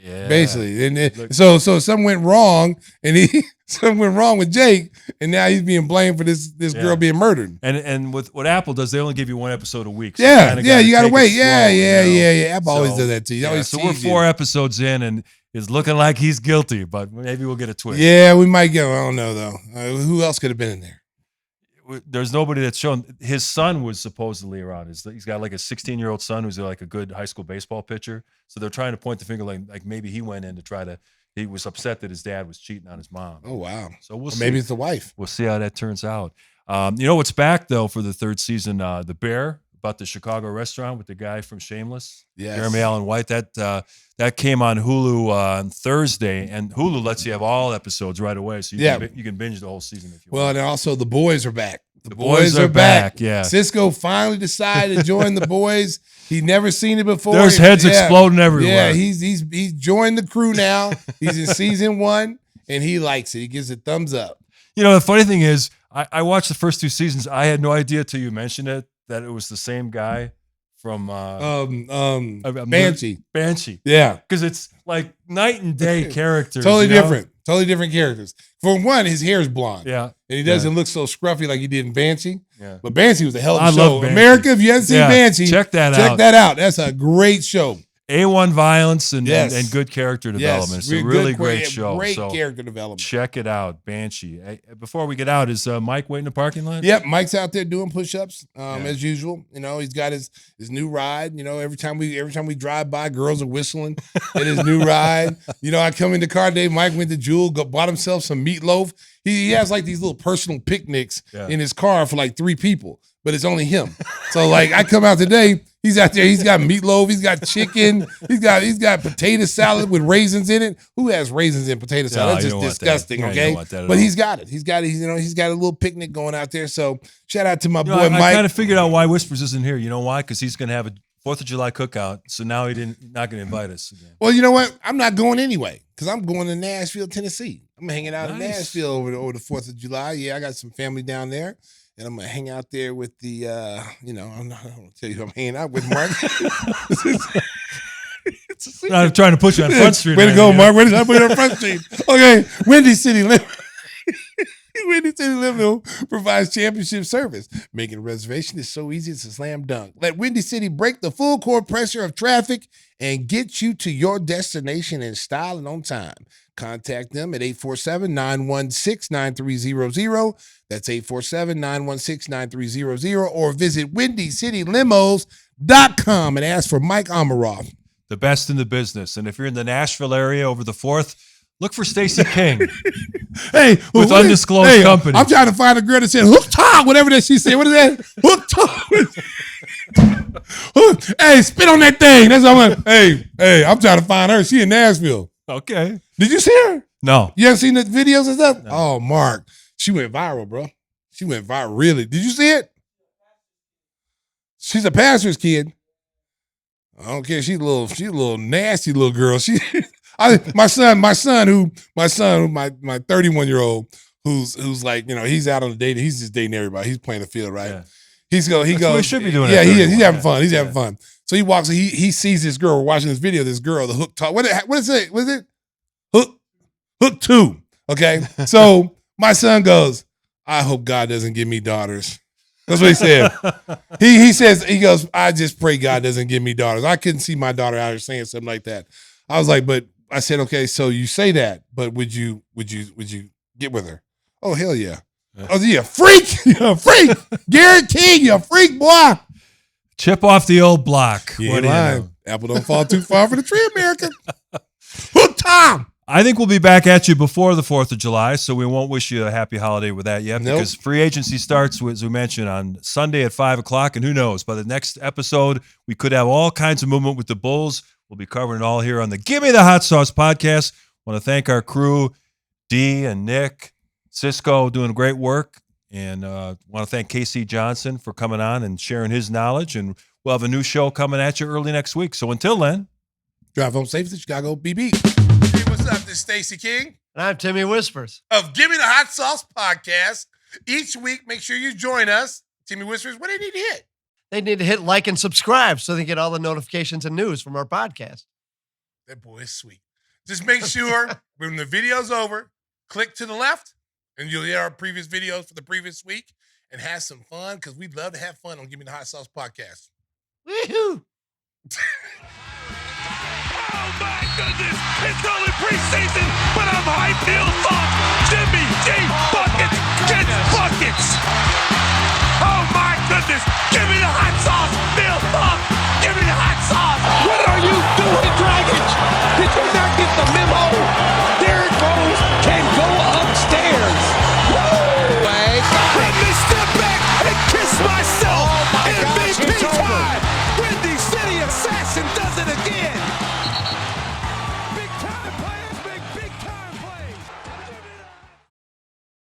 Yeah, basically, and so something went wrong, and something went wrong with Jake, and now he's being blamed for this girl being murdered. And with what Apple does, they only give you 1 episode a week. So you gotta wait. Yeah. Apple always does that to you. So we're 4 episodes in, and it's looking like he's guilty, but maybe we'll get a twist. Yeah, we might get. I don't know though. Who else could have been in there? There's nobody that's shown. His son was supposedly around. He's got like a 16-year-old son who's like a good high school baseball pitcher. So they're trying to point the finger like maybe he went in to try to. He was upset that his dad was cheating on his mom. Oh wow! So we'll see. Maybe it's the wife. We'll see how that turns out. You know what's back though for the 3rd season? The Bear, about the Chicago restaurant with the guy from Shameless. Yes. Jeremy Allen White. That came on Hulu on Thursday, and Hulu lets you have all episodes right away, so you can binge the whole season if you want. Well, and also the boys are back. The boys are back. Yeah. Cisco finally decided to join the boys. He'd never seen it before. There's heads exploding everywhere. Yeah, he's joined the crew now. He's in season 1, and he likes it. He gives it thumbs up. The funny thing is, I watched the first 2 seasons. I had no idea till you mentioned it that it was the same guy from Banshee. Banshee. Yeah. Because it's like night and day characters. Totally different. Totally different characters. For one, his hair is blonde. Yeah. And he doesn't look so scruffy like he did in Banshee. Yeah. But Banshee was a hell of a I show. love Banshee. America, if you haven't seen Banshee, check that out. That's a great show. A1 violence and good character Yes. development. It's a really great great show. Great So character development. check it out, Banshee. Hey, before we get out, is Mike waiting in the parking lot? Yep, Mike's out there doing push-ups as usual. You know, he's got his new ride. You know, every time we drive by, girls are whistling at his new ride. You know, I come in the car today. Mike went to Jewel, bought himself some meatloaf. He has like these little personal picnics in his car for like 3 people, but it's only him. So like, I come out today. He's out there. He's got meatloaf. He's got chicken. He's got potato salad with raisins in it. Who has raisins in potato salad? That's just disgusting. Okay, but he's got it. He's got a little picnic going out there. So shout out to my boy Mike. I kind of figured out why Whispers isn't here. You know why? Because he's going to have a 4th of July cookout. So now he's not going to invite us again. Well, you know what? I'm not going anyway because I'm going to Nashville, Tennessee. I'm hanging out in Nashville over the 4th of July. Yeah, I got some family down there. And I'm going to hang out there with the, I'm not going to tell you who I'm hanging out with, Mark. I'm trying to put you on Front Street. Way to go, Mark. Where did I put you on Front Street? Okay, Windy City Limo provides championship service. Making a reservation is so easy, it's a slam dunk. Let Windy City break the full court pressure of traffic and get you to your destination in style and on time. Contact them at 847-916-9300. That's 847-916-9300. Or visit WindyCityLimos.com and ask for Mike Amaroff. The best in the business. And if you're in the Nashville area over the 4th, look for Stacey King. Hey, with undisclosed company. I'm trying to find a girl that said hook top, whatever that she said. What is that? Hook top. Hey, spit on that thing. That's what I'm like. Hey, I'm trying to find her. She in Nashville. Okay. Did you see her? No. You haven't seen the videos and stuff? No. Oh, Mark. She went viral, bro. She went viral. Really? Did you see it? She's a pastor's kid. I don't care. She's a little nasty little girl. My 31-year-old, who's like, he's out on the date. He's just dating everybody. He's playing the field, right? Yeah. He goes. He should be doing. Yeah, he's having fun. He's having fun. So he walks. He sees this girl. We're watching this video. This girl, the hook talk. What is it? What is it? Hook 2. Okay. So my son goes, I hope God doesn't give me daughters. That's what he said. He goes, I just pray God doesn't give me daughters. I couldn't see my daughter out here saying something like that. I was like, but I said, okay, so you say that, but would you get with her? Oh, hell yeah. Oh, you a freak. You're a freak. Guaranteed you're a freak, boy. Chip off the old block. What do you know? Apple don't fall too far for the tree, America. Hook time. I think we'll be back at you before the 4th of July, so we won't wish you a happy holiday with that yet because free agency starts, as we mentioned, on Sunday at 5 o'clock, and who knows, by the next episode, we could have all kinds of movement with the Bulls. We'll be covering it all here on the Give Me the Hot Sauce podcast. I want to thank our crew, Dee and Nick, Cisco, doing great work, and want to thank KC Johnson for coming on and sharing his knowledge, and we'll have a new show coming at you early next week. So until then, drive home safe to Chicago, BB. Hey, what's up? This is Stacey King. And I'm Timmy Whispers. Of Give Me the Hot Sauce podcast. Each week, make sure you join us. Timmy Whispers, what do they need to hit? They need to hit like and subscribe so they get all the notifications and news from our podcast. That boy is sweet. Just make sure when the video's over, click to the left, and you'll hear our previous videos for the previous week and have some fun because we'd love to have fun on Give Me the Hot Sauce podcast. Woohoo! Oh my goodness! It's only preseason, but I'm high-field thought. Jimmy G buckets gets buckets. Oh my goodness! Give me the hot sauce.